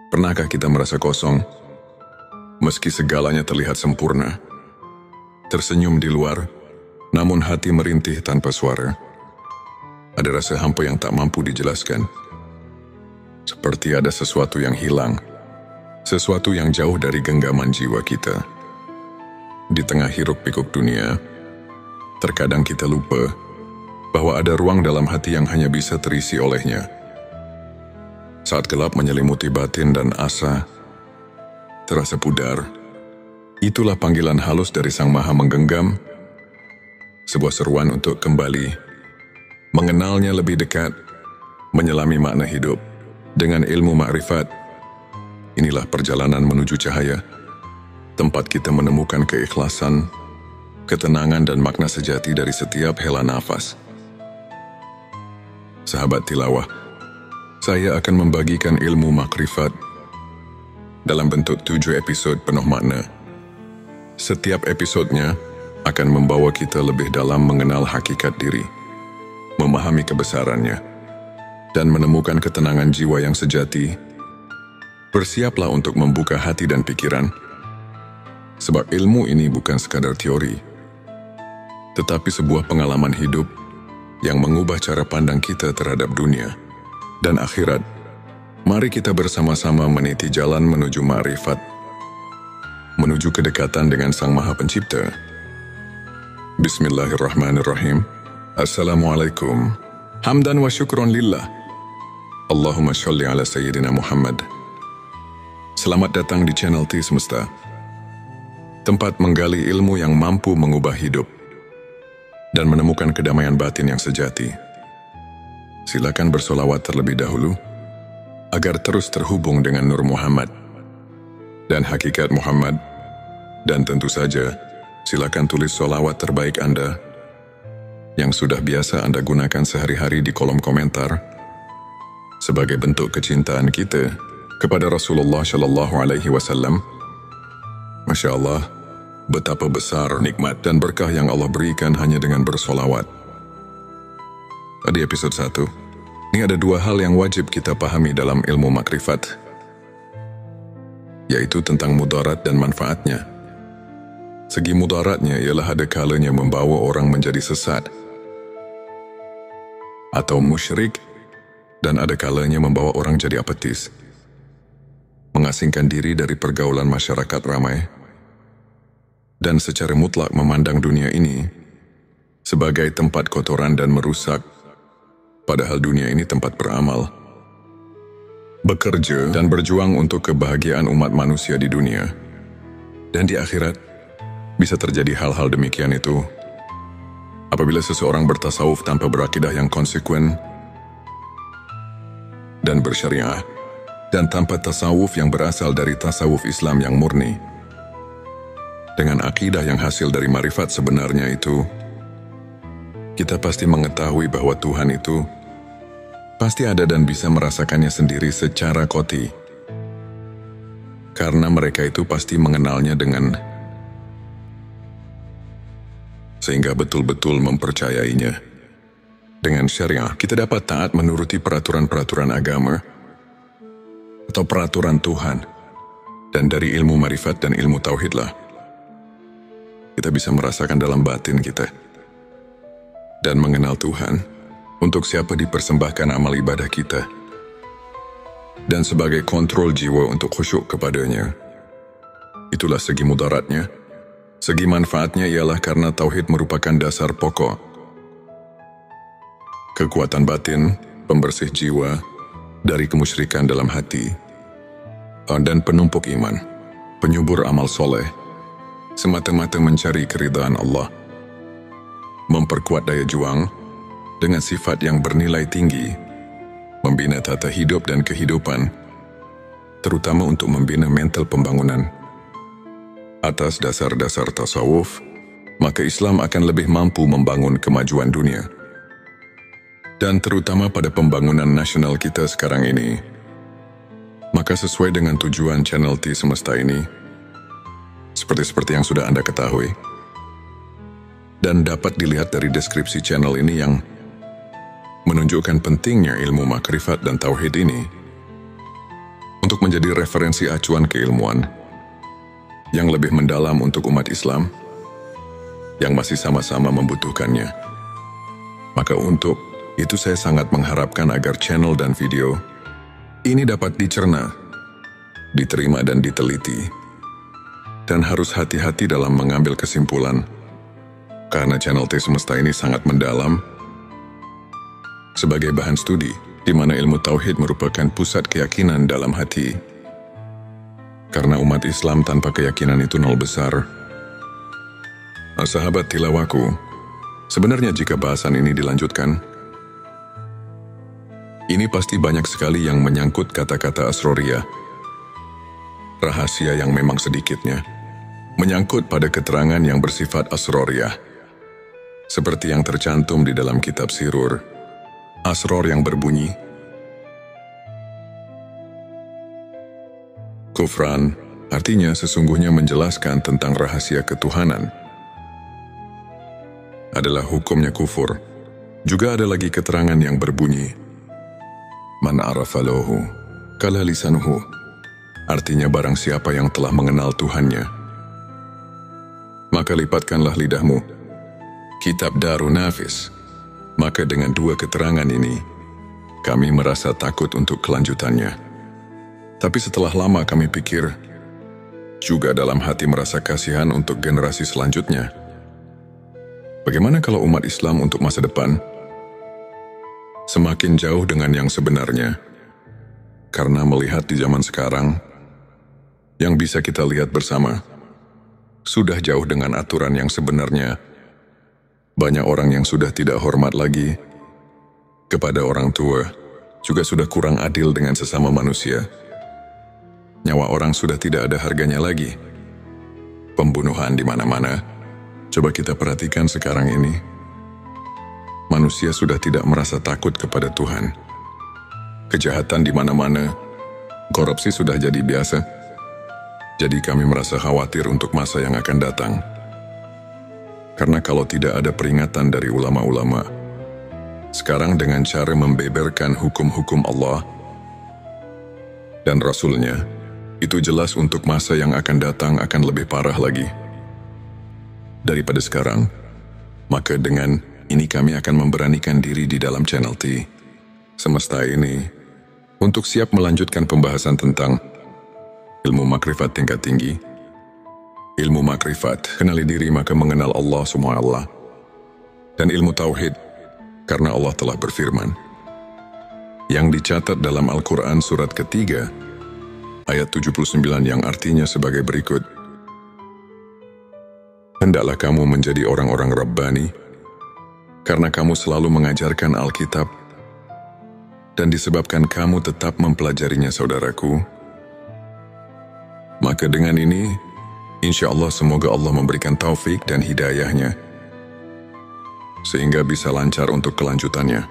Pernahkah kita merasa kosong, meski segalanya terlihat sempurna? Tersenyum di luar, namun hati merintih tanpa suara. Ada rasa hampa yang tak mampu dijelaskan. Seperti ada sesuatu yang hilang, sesuatu yang jauh dari genggaman jiwa kita. Di tengah hiruk-pikuk dunia, terkadang kita lupa bahwa ada ruang dalam hati yang hanya bisa terisi olehnya. Saat gelap menyelimuti batin dan asa terasa pudar, itulah panggilan halus dari Sang Maha Menggenggam, sebuah seruan untuk kembali mengenalnya lebih dekat, menyelami makna hidup dengan ilmu ma'rifat. Inilah perjalanan menuju cahaya, tempat kita menemukan keikhlasan, ketenangan dan makna sejati dari setiap hela nafas. Sahabat tilawah, saya akan membagikan ilmu makrifat dalam bentuk 7 episode penuh makna. Setiap episodenya akan membawa kita lebih dalam mengenal hakikat diri, memahami kebesarannya, dan menemukan ketenangan jiwa yang sejati. Bersiaplah untuk membuka hati dan pikiran, sebab ilmu ini bukan sekadar teori, tetapi sebuah pengalaman hidup yang mengubah cara pandang kita terhadap dunia dan akhirat. Mari kita bersama-sama meniti jalan menuju ma'rifat, menuju kedekatan dengan Sang Maha Pencipta. Bismillahirrahmanirrahim. Assalamualaikum. Hamdan wa syukron lillah. Allahumma sholli ala Sayyidina Muhammad. Selamat datang di channel T Semesta, tempat menggali ilmu yang mampu mengubah hidup dan menemukan kedamaian batin yang sejati. Silakan bersolawat terlebih dahulu, agar terus terhubung dengan Nur Muhammad dan hakikat Muhammad. Dan tentu saja, silakan tulis solawat terbaik Anda yang sudah biasa Anda gunakan sehari-hari di kolom komentar sebagai bentuk kecintaan kita kepada Rasulullah Shallallahu Alaihi Wasallam. Masya Allah, betapa besar nikmat dan berkah yang Allah berikan hanya dengan bersolawat. Di episode 1, ini ada 2 hal yang wajib kita pahami dalam ilmu makrifat, yaitu tentang mudarat dan manfaatnya. Segi mudaratnya ialah ada kalanya membawa orang menjadi sesat atau musyrik, dan ada kalanya membawa orang jadi apatis, mengasingkan diri dari pergaulan masyarakat ramai, dan secara mutlak memandang dunia ini sebagai tempat kotoran dan merusak, padahal dunia ini tempat beramal, bekerja dan berjuang untuk kebahagiaan umat manusia di dunia. Dan di akhirat, bisa terjadi hal-hal demikian itu apabila seseorang bertasawuf tanpa berakidah yang konsekuen dan bersyariah, dan tanpa tasawuf yang berasal dari tasawuf Islam yang murni. Dengan akidah yang hasil dari marifat sebenarnya itu, kita pasti mengetahui bahwa Tuhan itu pasti ada dan bisa merasakannya sendiri secara qati. Karena mereka itu pasti mengenalnya sehingga betul-betul mempercayainya. Dengan syariah, kita dapat taat menuruti peraturan-peraturan agama atau peraturan Tuhan. Dan dari ilmu marifat dan ilmu tauhidlah kita bisa merasakan dalam batin kita dan mengenal Tuhan untuk siapa dipersembahkan amal ibadah kita, dan sebagai kontrol jiwa untuk khusyuk kepadanya. Itulah segi mudaratnya. Segi manfaatnya ialah karena tauhid merupakan dasar pokok, kekuatan batin, pembersih jiwa dari kemusyrikan dalam hati, dan penumpuk iman, penyubur amal soleh, semata-mata mencari keridhaan Allah, memperkuat daya juang dengan sifat yang bernilai tinggi, membina tata hidup dan kehidupan, terutama untuk membina mental pembangunan. Atas dasar-dasar tasawuf, maka Islam akan lebih mampu membangun kemajuan dunia. Dan terutama pada pembangunan nasional kita sekarang ini. Maka sesuai dengan tujuan channel T Semesta ini, seperti yang sudah Anda ketahui, dan dapat dilihat dari deskripsi channel ini yang menunjukkan pentingnya ilmu makrifat dan tauhid ini. untuk menjadi referensi acuan keilmuan yang lebih mendalam untuk umat Islam yang masih sama-sama membutuhkannya. Maka untuk itu saya sangat mengharapkan agar channel dan video ini dapat dicerna, diterima dan diteliti. Dan harus hati-hati dalam mengambil kesimpulan, karena channel T Semesta ini sangat mendalam sebagai bahan studi, di mana ilmu tauhid merupakan pusat keyakinan dalam hati. Karena umat Islam tanpa keyakinan itu nol besar. Sahabat tilawaku, sebenarnya jika bahasan ini dilanjutkan, ini pasti banyak sekali yang menyangkut kata-kata asroriyah, rahasia yang memang sedikitnya menyangkut pada keterangan yang bersifat asroriyah, seperti yang tercantum di dalam kitab Sirur, asror yang berbunyi, kufran, artinya sesungguhnya menjelaskan tentang rahasia ketuhanan, adalah hukumnya kufur. Juga ada lagi keterangan yang berbunyi, man arafa lahu kala lisanuhu, artinya barang siapa yang telah mengenal Tuhannya, maka lipatkanlah lidahmu. Kitab Darun Nafis. Maka dengan dua keterangan ini, kami merasa takut untuk kelanjutannya. Tapi setelah lama kami pikir, juga dalam hati merasa kasihan untuk generasi selanjutnya. Bagaimana kalau umat Islam untuk masa depan semakin jauh dengan yang sebenarnya? Karena melihat di zaman sekarang, yang bisa kita lihat bersama, sudah jauh dengan aturan yang sebenarnya. Banyak orang yang sudah tidak hormat lagi kepada orang tua, juga sudah kurang adil dengan sesama manusia. Nyawa orang sudah tidak ada harganya lagi. Pembunuhan di mana-mana. Coba kita perhatikan sekarang ini. Manusia sudah tidak merasa takut kepada Tuhan. Kejahatan di mana-mana. Korupsi sudah jadi biasa. Jadi kami merasa khawatir untuk masa yang akan datang. Karena kalau tidak ada peringatan dari ulama-ulama, sekarang dengan cara membeberkan hukum-hukum Allah dan Rasul-Nya, itu jelas untuk masa yang akan datang akan lebih parah lagi daripada sekarang. Maka dengan ini kami akan memberanikan diri di dalam channel T Semesta ini untuk siap melanjutkan pembahasan tentang ilmu makrifat tingkat tinggi. Ilmu makrifat, kenali diri maka mengenal Allah semua Allah. Dan ilmu tauhid, karena Allah telah berfirman, yang dicatat dalam Al-Quran surat ketiga, ayat 79 yang artinya sebagai berikut. Hendaklah kamu menjadi orang-orang Rabbani, karena kamu selalu mengajarkan Alkitab, dan disebabkan kamu tetap mempelajarinya saudaraku. Maka dengan ini, insya Allah semoga Allah memberikan taufik dan hidayahnya, sehingga bisa lancar untuk kelanjutannya,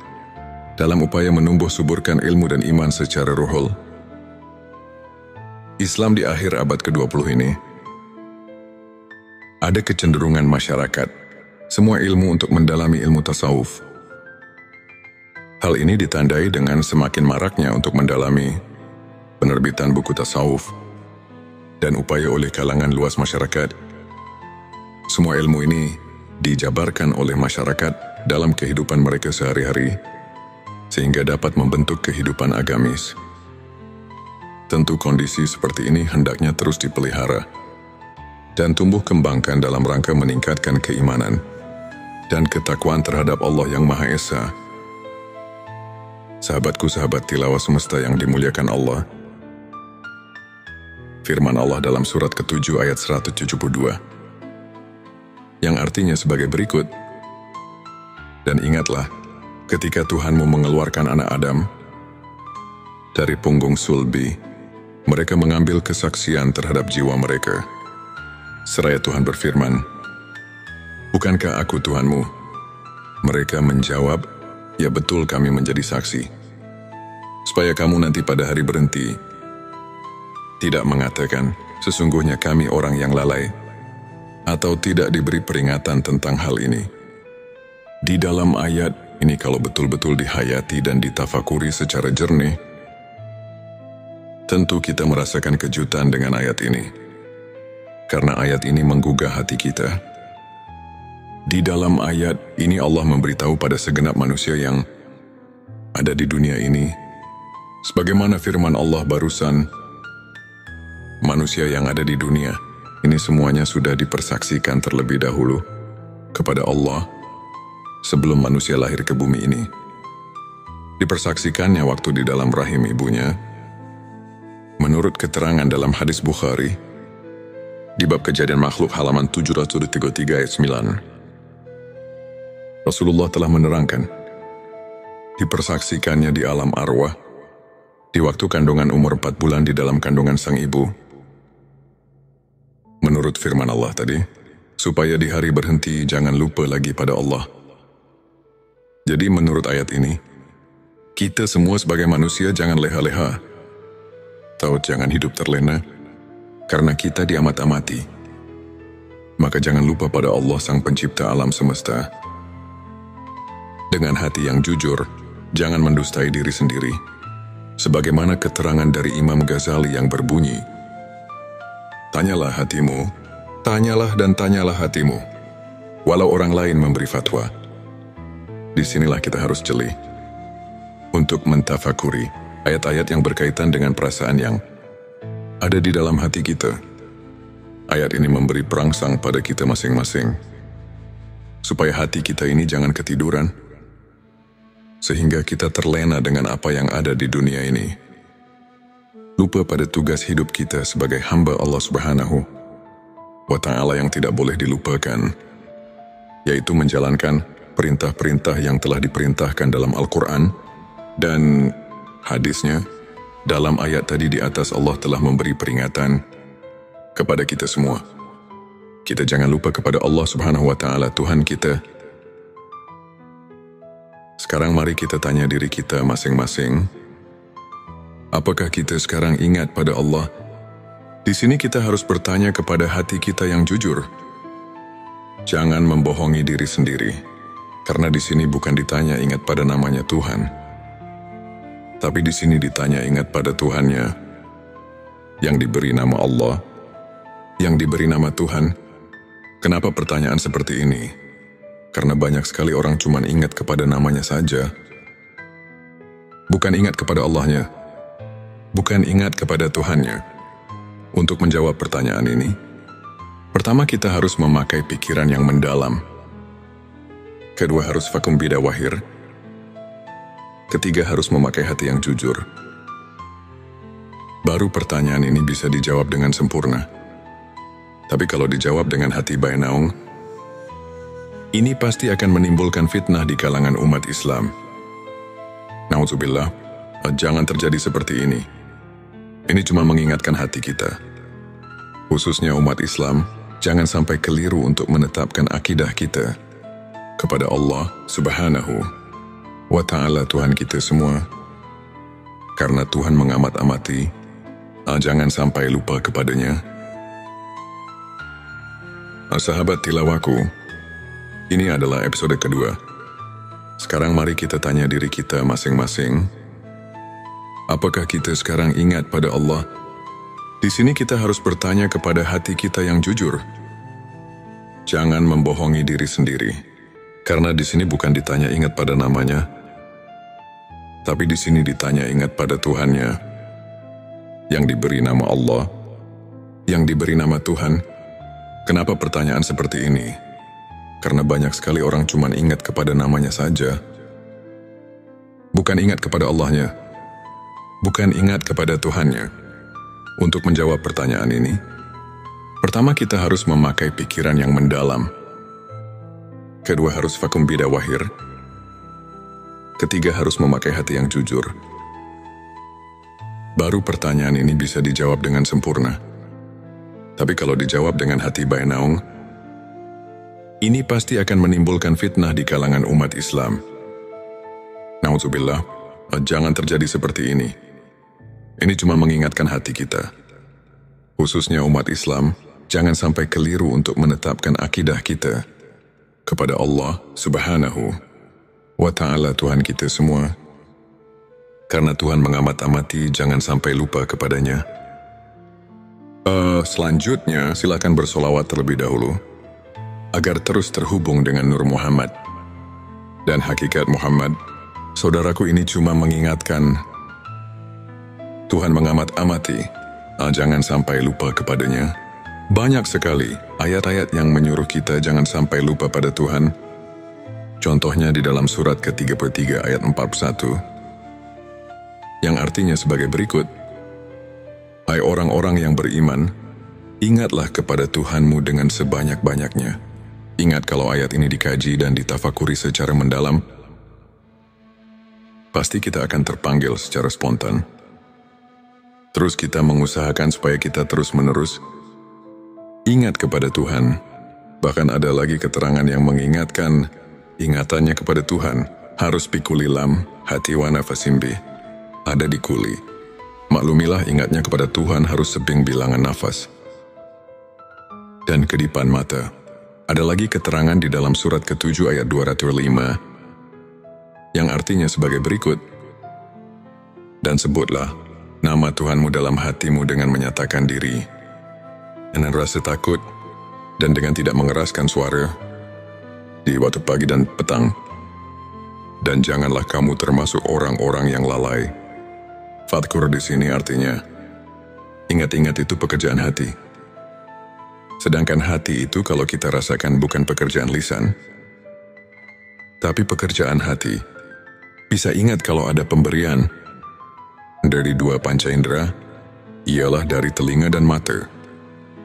dalam upaya menumbuh suburkan ilmu dan iman secara ruhul. Islam di akhir abad ke-20 ini, ada kecenderungan masyarakat, semua ilmu untuk mendalami ilmu tasawuf. Hal ini ditandai dengan semakin maraknya untuk mendalami penerbitan buku tasawuf, dan upaya oleh kalangan luas masyarakat. Semua ilmu ini dijabarkan oleh masyarakat dalam kehidupan mereka sehari-hari, sehingga dapat membentuk kehidupan agamis. Tentu kondisi seperti ini hendaknya terus dipelihara dan tumbuh kembangkan dalam rangka meningkatkan keimanan dan ketakwaan terhadap Allah yang Maha Esa. Sahabatku, sahabat tilawah semesta yang dimuliakan Allah, firman Allah dalam surat ke-7 ayat 172, yang artinya sebagai berikut. Dan ingatlah, ketika Tuhanmu mengeluarkan anak Adam dari punggung sulbi, mereka mengambil kesaksian terhadap jiwa mereka. Seraya Tuhan berfirman, bukankah aku Tuhanmu? Mereka menjawab, ya betul kami menjadi saksi. Supaya kamu nanti pada hari berhenti, tidak mengatakan, sesungguhnya kami orang yang lalai, atau tidak diberi peringatan tentang hal ini. Di dalam ayat ini kalau betul-betul dihayati dan ditafakuri secara jernih, Tentu kita merasakan kejutan dengan ayat ini, karena ayat ini menggugah hati kita. Di dalam ayat ini Allah memberitahu pada segenap manusia yang ada di dunia ini, sebagaimana firman Allah barusan, manusia yang ada di dunia ini semuanya sudah dipersaksikan terlebih dahulu kepada Allah sebelum manusia lahir ke bumi ini. Dipersaksikannya waktu di dalam rahim ibunya. Menurut keterangan dalam hadis Bukhari, di bab kejadian makhluk halaman 733 ayat 9, Rasulullah telah menerangkan, dipersaksikannya di alam arwah, di waktu kandungan umur 4 bulan di dalam kandungan sang ibu. Menurut firman Allah tadi, supaya di hari berhenti jangan lupa lagi pada Allah. Jadi menurut ayat ini, kita semua sebagai manusia jangan leha-leha, atau jangan hidup terlena, karena kita diamat-amati. Maka jangan lupa pada Allah sang pencipta alam semesta. Dengan hati yang jujur, jangan mendustai diri sendiri. Sebagaimana keterangan dari Imam Ghazali yang berbunyi, tanyalah hatimu, tanyalah dan tanyalah hatimu, walau orang lain memberi fatwa. Disinilah kita harus jeli untuk mentafakuri ayat-ayat yang berkaitan dengan perasaan yang ada di dalam hati kita. Ayat ini memberi perangsang pada kita masing-masing, supaya hati kita ini jangan ketiduran, sehingga kita terlena dengan apa yang ada di dunia ini. Lupa pada tugas hidup kita sebagai hamba Allah Subhanahu wa Ta'ala yang tidak boleh dilupakan, yaitu menjalankan perintah-perintah yang telah diperintahkan dalam Al-Quran dan hadisnya. Dalam ayat tadi di atas Allah telah memberi peringatan kepada kita semua. Kita jangan lupa kepada Allah Subhanahu wa Ta'ala, Tuhan kita. Sekarang mari kita tanya diri kita masing-masing, apakah kita sekarang ingat pada Allah? Di sini kita harus bertanya kepada hati kita yang jujur. Jangan membohongi diri sendiri, karena di sini bukan ditanya ingat pada namanya Tuhan, tapi di sini ditanya ingat pada Tuhannya, yang diberi nama Allah, yang diberi nama Tuhan. Kenapa pertanyaan seperti ini? Karena banyak sekali orang cuma ingat kepada namanya saja, bukan ingat kepada Allahnya, bukan ingat kepada Tuhannya. Untuk menjawab pertanyaan ini, pertama kita harus memakai pikiran yang mendalam. Kedua harus fakum bida wahir. Ketiga harus memakai hati yang jujur. Baru pertanyaan ini bisa dijawab dengan sempurna. Tapi kalau dijawab dengan hati bainaung, ini pasti akan menimbulkan fitnah di kalangan umat Islam. Nauzubillah, jangan terjadi seperti ini. Ini cuma mengingatkan hati kita, khususnya umat Islam, jangan sampai keliru untuk menetapkan akidah kita kepada Allah Subhanahu wa Ta'ala, Tuhan kita semua. Karena Tuhan mengamat-amati, jangan sampai lupa kepadanya. Sahabat tilawaku, ini adalah episode kedua. Sekarang mari kita tanya diri kita masing-masing, apakah kita sekarang ingat pada Allah? Di sini kita harus bertanya kepada hati kita yang jujur. Jangan membohongi diri sendiri, karena di sini bukan ditanya ingat pada namanya, tapi di sini ditanya ingat pada Tuhannya, yang diberi nama Allah, yang diberi nama Tuhan. Kenapa pertanyaan seperti ini? Karena banyak sekali orang cuma ingat kepada namanya saja, bukan ingat kepada Allahnya, bukan ingat kepada Tuhannya. Untuk menjawab pertanyaan ini, pertama kita harus memakai pikiran yang mendalam. Kedua harus fakum bida wahir. Ketiga harus memakai hati yang jujur. Baru pertanyaan ini bisa dijawab dengan sempurna. Tapi kalau dijawab dengan hati bainaung, ini pasti akan menimbulkan fitnah di kalangan umat Islam. Nauzubillah, jangan terjadi seperti ini. Ini cuma mengingatkan hati kita, khususnya umat Islam, jangan sampai keliru untuk menetapkan akidah kita kepada Allah Subhanahu wa Ta'ala, Tuhan kita semua. Karena Tuhan mengamat-amati, jangan sampai lupa kepadanya. Selanjutnya, silakan bersolawat terlebih dahulu, agar terus terhubung dengan Nur Muhammad. Dan hakikat Muhammad, saudaraku, ini cuma mengingatkan, Tuhan mengamat-amati, jangan sampai lupa kepadanya. Banyak sekali ayat-ayat yang menyuruh kita jangan sampai lupa pada Tuhan. Contohnya di dalam surat ke-33 ayat 41, yang artinya sebagai berikut, hai orang-orang yang beriman, ingatlah kepada Tuhanmu dengan sebanyak-banyaknya. Ingat kalau ayat ini dikaji dan ditafakuri secara mendalam, pasti kita akan terpanggil secara spontan. Terus kita mengusahakan supaya kita terus-menerus ingat kepada Tuhan. Bahkan ada lagi keterangan yang mengingatkan, ingatannya kepada Tuhan harus pikulilam hati wana fasimbi, ada di kuli. Maklumilah ingatnya kepada Tuhan harus seping bilangan nafas dan kedipan mata. Ada lagi keterangan di dalam surat ke-7 ayat 205 yang artinya sebagai berikut, dan sebutlah nama Tuhanmu dalam hatimu dengan menyatakan diri, dengan rasa takut dan dengan tidak mengeraskan suara di waktu pagi dan petang, dan janganlah kamu termasuk orang-orang yang lalai. Fadkur di sini artinya, ingat-ingat itu pekerjaan hati. Sedangkan hati itu kalau kita rasakan bukan pekerjaan lisan, tapi pekerjaan hati. Bisa ingat kalau ada pemberian dari dua panca indera, ialah dari telinga dan mata.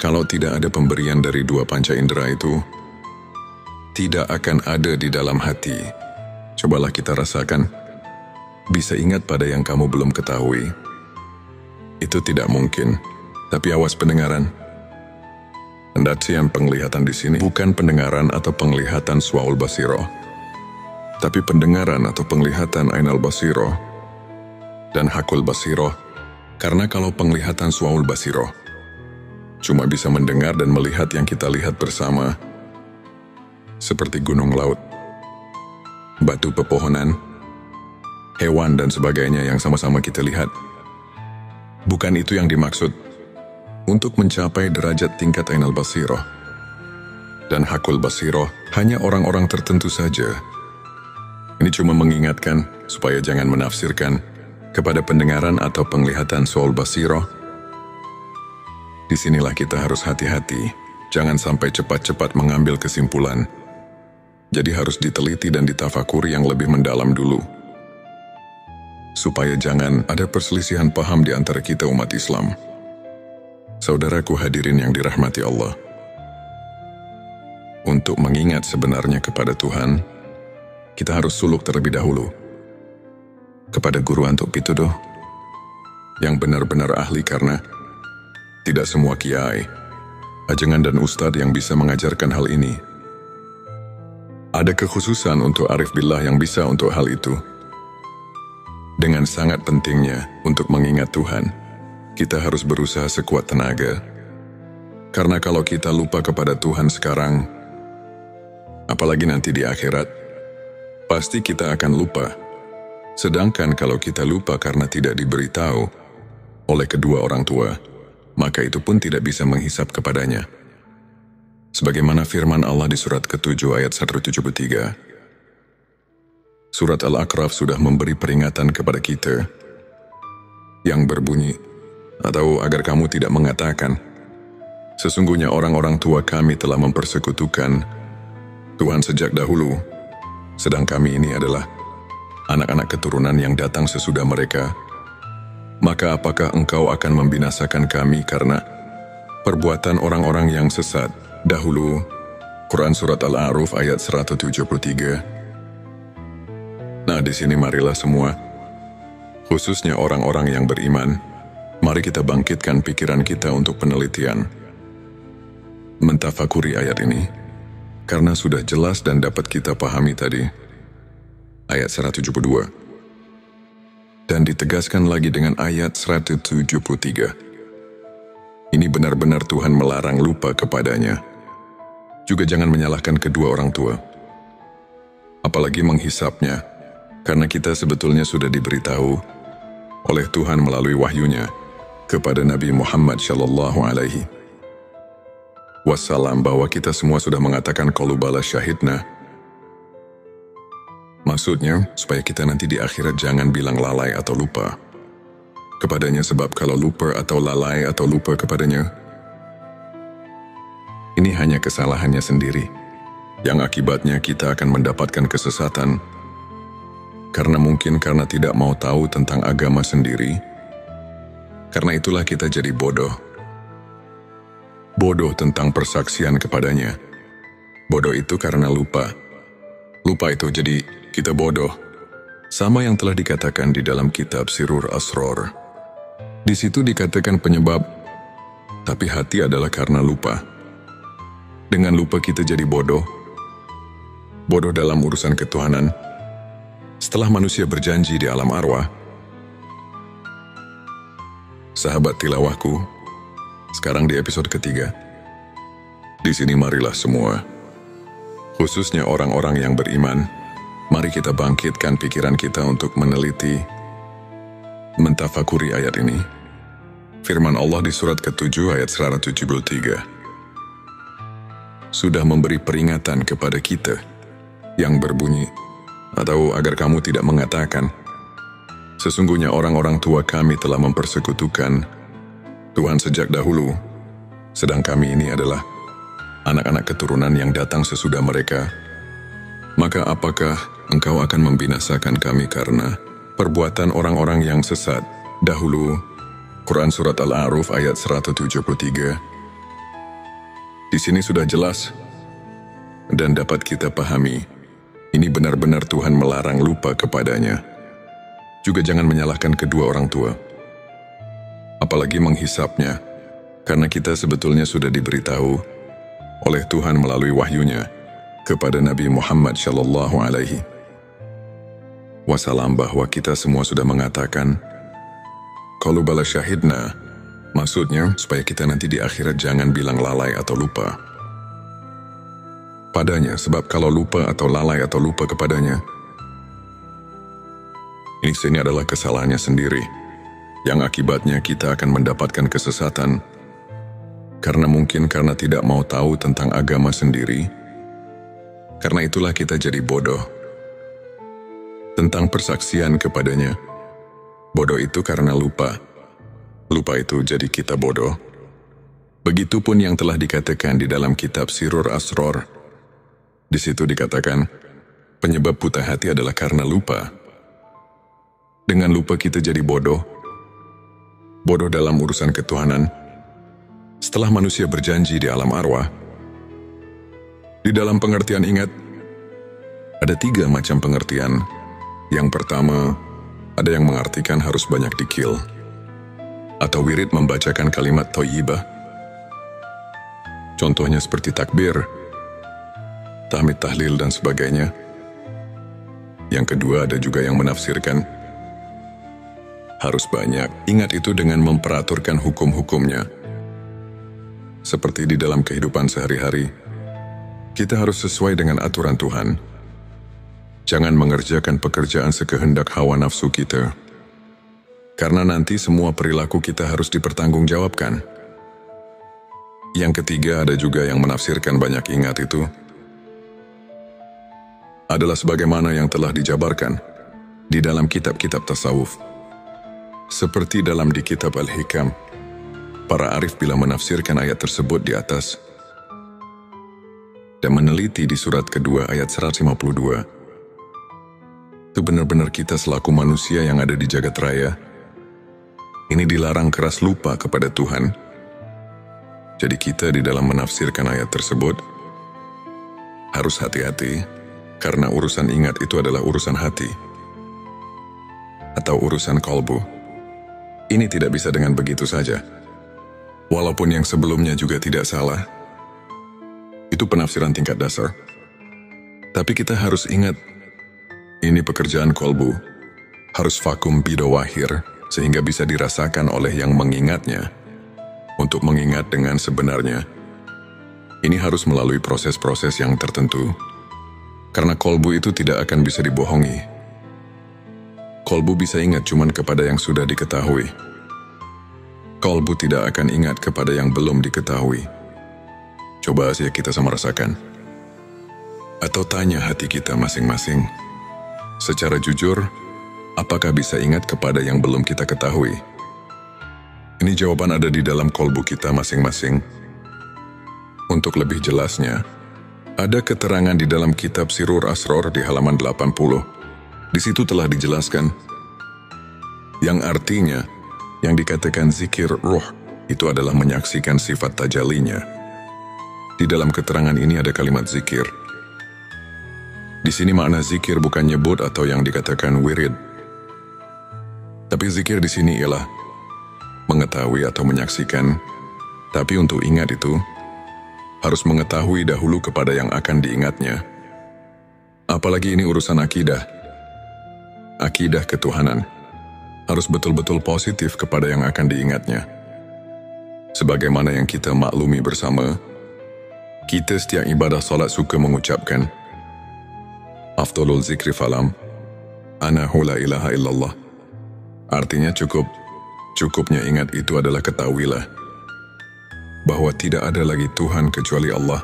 Kalau tidak ada pemberian dari dua panca indera itu, tidak akan ada di dalam hati. Cobalah kita rasakan. Bisa ingat pada yang kamu belum ketahui. Itu tidak mungkin, tapi awas pendengaran. Pendacian penglihatan di sini bukan pendengaran atau penglihatan suaul basiroh, tapi pendengaran atau penglihatan ainal basiroh dan hakul basiroh. Karena kalau penglihatan suaul basiroh cuma bisa mendengar dan melihat yang kita lihat bersama, seperti gunung laut, batu pepohonan, hewan dan sebagainya yang sama-sama kita lihat. Bukan itu yang dimaksud. Untuk mencapai derajat tingkat ainal basiroh dan hakul basiroh, hanya orang-orang tertentu saja. Ini cuma mengingatkan supaya jangan menafsirkan kepada pendengaran atau penglihatan soal basiroh. Disinilah kita harus hati-hati, jangan sampai cepat-cepat mengambil kesimpulan. Jadi harus diteliti dan ditafakuri yang lebih mendalam dulu, supaya jangan ada perselisihan paham di antara kita umat Islam. Saudaraku hadirin yang dirahmati Allah, untuk mengingat sebenarnya kepada Tuhan, kita harus suluk terlebih dahulu kepada guru antuk pituduh yang benar-benar ahli, karena tidak semua kiai, ajengan dan ustadz yang bisa mengajarkan hal ini. Ada kekhususan untuk arif billah yang bisa untuk hal itu. Dengan sangat pentingnya untuk mengingat Tuhan, kita harus berusaha sekuat tenaga. Karena kalau kita lupa kepada Tuhan sekarang, apalagi nanti di akhirat, pasti kita akan lupa. Sedangkan kalau kita lupa karena tidak diberitahu oleh kedua orang tua, maka itu pun tidak bisa menghisap kepadanya. Sebagaimana firman Allah di surat ke-7 ayat 173. Surat Al-A'raf sudah memberi peringatan kepada kita yang berbunyi, atau agar kamu tidak mengatakan, sesungguhnya orang-orang tua kami telah mempersekutukan Tuhan sejak dahulu, sedang kami ini adalah anak-anak keturunan yang datang sesudah mereka. Maka apakah engkau akan membinasakan kami karena perbuatan orang-orang yang sesat dahulu? Quran Surat Al-A'raf ayat 173. Nah, di sini marilah semua, khususnya orang-orang yang beriman, mari kita bangkitkan pikiran kita untuk penelitian, mentafakuri ayat ini, karena sudah jelas dan dapat kita pahami tadi. Ayat 172. Dan ditegaskan lagi dengan ayat 173. Ini benar-benar Tuhan melarang lupa kepadanya. Juga jangan menyalahkan kedua orang tua, apalagi menghisapnya, karena kita sebetulnya sudah diberitahu oleh Tuhan melalui wahyunya kepada Nabi Muhammad Shallallahu Alaihi Wasallam bahwa kita semua sudah mengatakan qalu bala syahidna. Maksudnya, supaya kita nanti di akhirat jangan bilang lalai atau lupa kepadanya, sebab kalau lupa atau lalai atau lupa kepadanya, ini hanya kesalahannya sendiri, yang akibatnya kita akan mendapatkan kesesatan, karena tidak mau tahu tentang agama sendiri. Karena itulah kita jadi bodoh. Bodoh tentang persaksian kepadanya. Bodoh itu karena lupa. Lupa itu jadi kita bodoh. Sama yang telah dikatakan di dalam kitab Sirur Asror. Di situ dikatakan penyebab, tapi hati adalah karena lupa. Dengan lupa kita jadi bodoh. Bodoh dalam urusan ketuhanan. Setelah manusia berjanji di alam arwah, sahabat tilawahku, sekarang di episode ketiga. Di sini marilah semua, khususnya orang-orang yang beriman, mari kita bangkitkan pikiran kita untuk meneliti, mentafakuri ayat ini. Firman Allah di surat ke-7 ayat 173. Sudah memberi peringatan kepada kita yang berbunyi, atau agar kamu tidak mengatakan, sesungguhnya orang-orang tua kami telah mempersekutukan Tuhan sejak dahulu, sedang kami ini adalah anak-anak keturunan yang datang sesudah mereka. Maka apakah engkau akan membinasakan kami karena perbuatan orang-orang yang sesat dahulu? Quran Surat Al-A'raf ayat 173. Di sini sudah jelas dan dapat kita pahami, ini benar-benar Tuhan melarang lupa kepadanya. Juga jangan menyalahkan kedua orang tua, apalagi menghisapnya, karena kita sebetulnya sudah diberitahu oleh Tuhan melalui wahyunya kepada Nabi Muhammad Shallallahu Alaihi Wasallam bahwa kita semua sudah mengatakan qalu bala syahidna. Maksudnya supaya kita nanti di akhirat jangan bilang lalai atau lupa padanya, sebab kalau lupa atau lalai atau lupa kepadanya, ini adalah kesalahannya sendiri, yang akibatnya kita akan mendapatkan kesesatan, karena tidak mau tahu tentang agama sendiri. Karena itulah kita jadi bodoh tentang persaksian kepadanya. Bodoh itu karena lupa. Lupa itu jadi kita bodoh. Begitupun yang telah dikatakan di dalam kitab Sirur Asror. Di situ dikatakan, penyebab buta hati adalah karena lupa. Dengan lupa kita jadi bodoh. Bodoh dalam urusan ketuhanan. Setelah manusia berjanji di alam arwah, di dalam pengertian ingat, ada 3 macam pengertian. Yang pertama, ada yang mengartikan harus banyak dikil, atau wirid membacakan kalimat thayyibah. Contohnya seperti takbir, tahmid, tahlil, dan sebagainya. Yang kedua, ada juga yang menafsirkan harus banyak ingat itu dengan memperaturkan hukum-hukumnya. Seperti di dalam kehidupan sehari-hari, kita harus sesuai dengan aturan Tuhan. Jangan mengerjakan pekerjaan sekehendak hawa nafsu kita. Karena nanti semua perilaku kita harus dipertanggungjawabkan. Yang ketiga, ada juga yang menafsirkan banyak ingat itu adalah sebagaimana yang telah dijabarkan di dalam kitab-kitab tasawuf. Seperti dalam di kitab Al-Hikam, para arif bila menafsirkan ayat tersebut di atas dan meneliti di surat kedua ayat 152, itu benar-benar kita selaku manusia yang ada di jagat raya, ini dilarang keras lupa kepada Tuhan. Jadi kita di dalam menafsirkan ayat tersebut harus hati-hati, karena urusan ingat itu adalah urusan hati atau urusan kolbu. Ini tidak bisa dengan begitu saja. Walaupun yang sebelumnya juga tidak salah, itu penafsiran tingkat dasar. Tapi kita harus ingat, ini pekerjaan kolbu, harus vakum bidawahir, sehingga bisa dirasakan oleh yang mengingatnya. Untuk mengingat dengan sebenarnya, ini harus melalui proses-proses yang tertentu. Karena kolbu itu tidak akan bisa dibohongi. Kolbu bisa ingat cuman kepada yang sudah diketahui. Kolbu tidak akan ingat kepada yang belum diketahui. Coba saja kita sama rasakan. Atau tanya hati kita masing-masing. Secara jujur, apakah bisa ingat kepada yang belum kita ketahui? Ini jawaban ada di dalam kolbu kita masing-masing. Untuk lebih jelasnya, ada keterangan di dalam kitab Sirur Asror di halaman 80. Di situ telah dijelaskan, yang artinya, yang dikatakan zikir ruh, itu adalah menyaksikan sifat tajalinya. Di dalam keterangan ini ada kalimat zikir. Di sini makna zikir bukan nyebut atau yang dikatakan wirid. Tapi zikir di sini ialah mengetahui atau menyaksikan. Tapi untuk ingat itu, harus mengetahui dahulu kepada yang akan diingatnya. Apalagi ini urusan akidah. Akidah ketuhanan. Harus betul-betul positif kepada yang akan diingatnya. Sebagaimana yang kita maklumi bersama, kita setiap ibadah salat suka mengucapkan, Afdalul zikri falam, anahu la ilaha illallah. Artinya cukupnya ingat itu adalah ketahuilah, bahwa tidak ada lagi Tuhan kecuali Allah.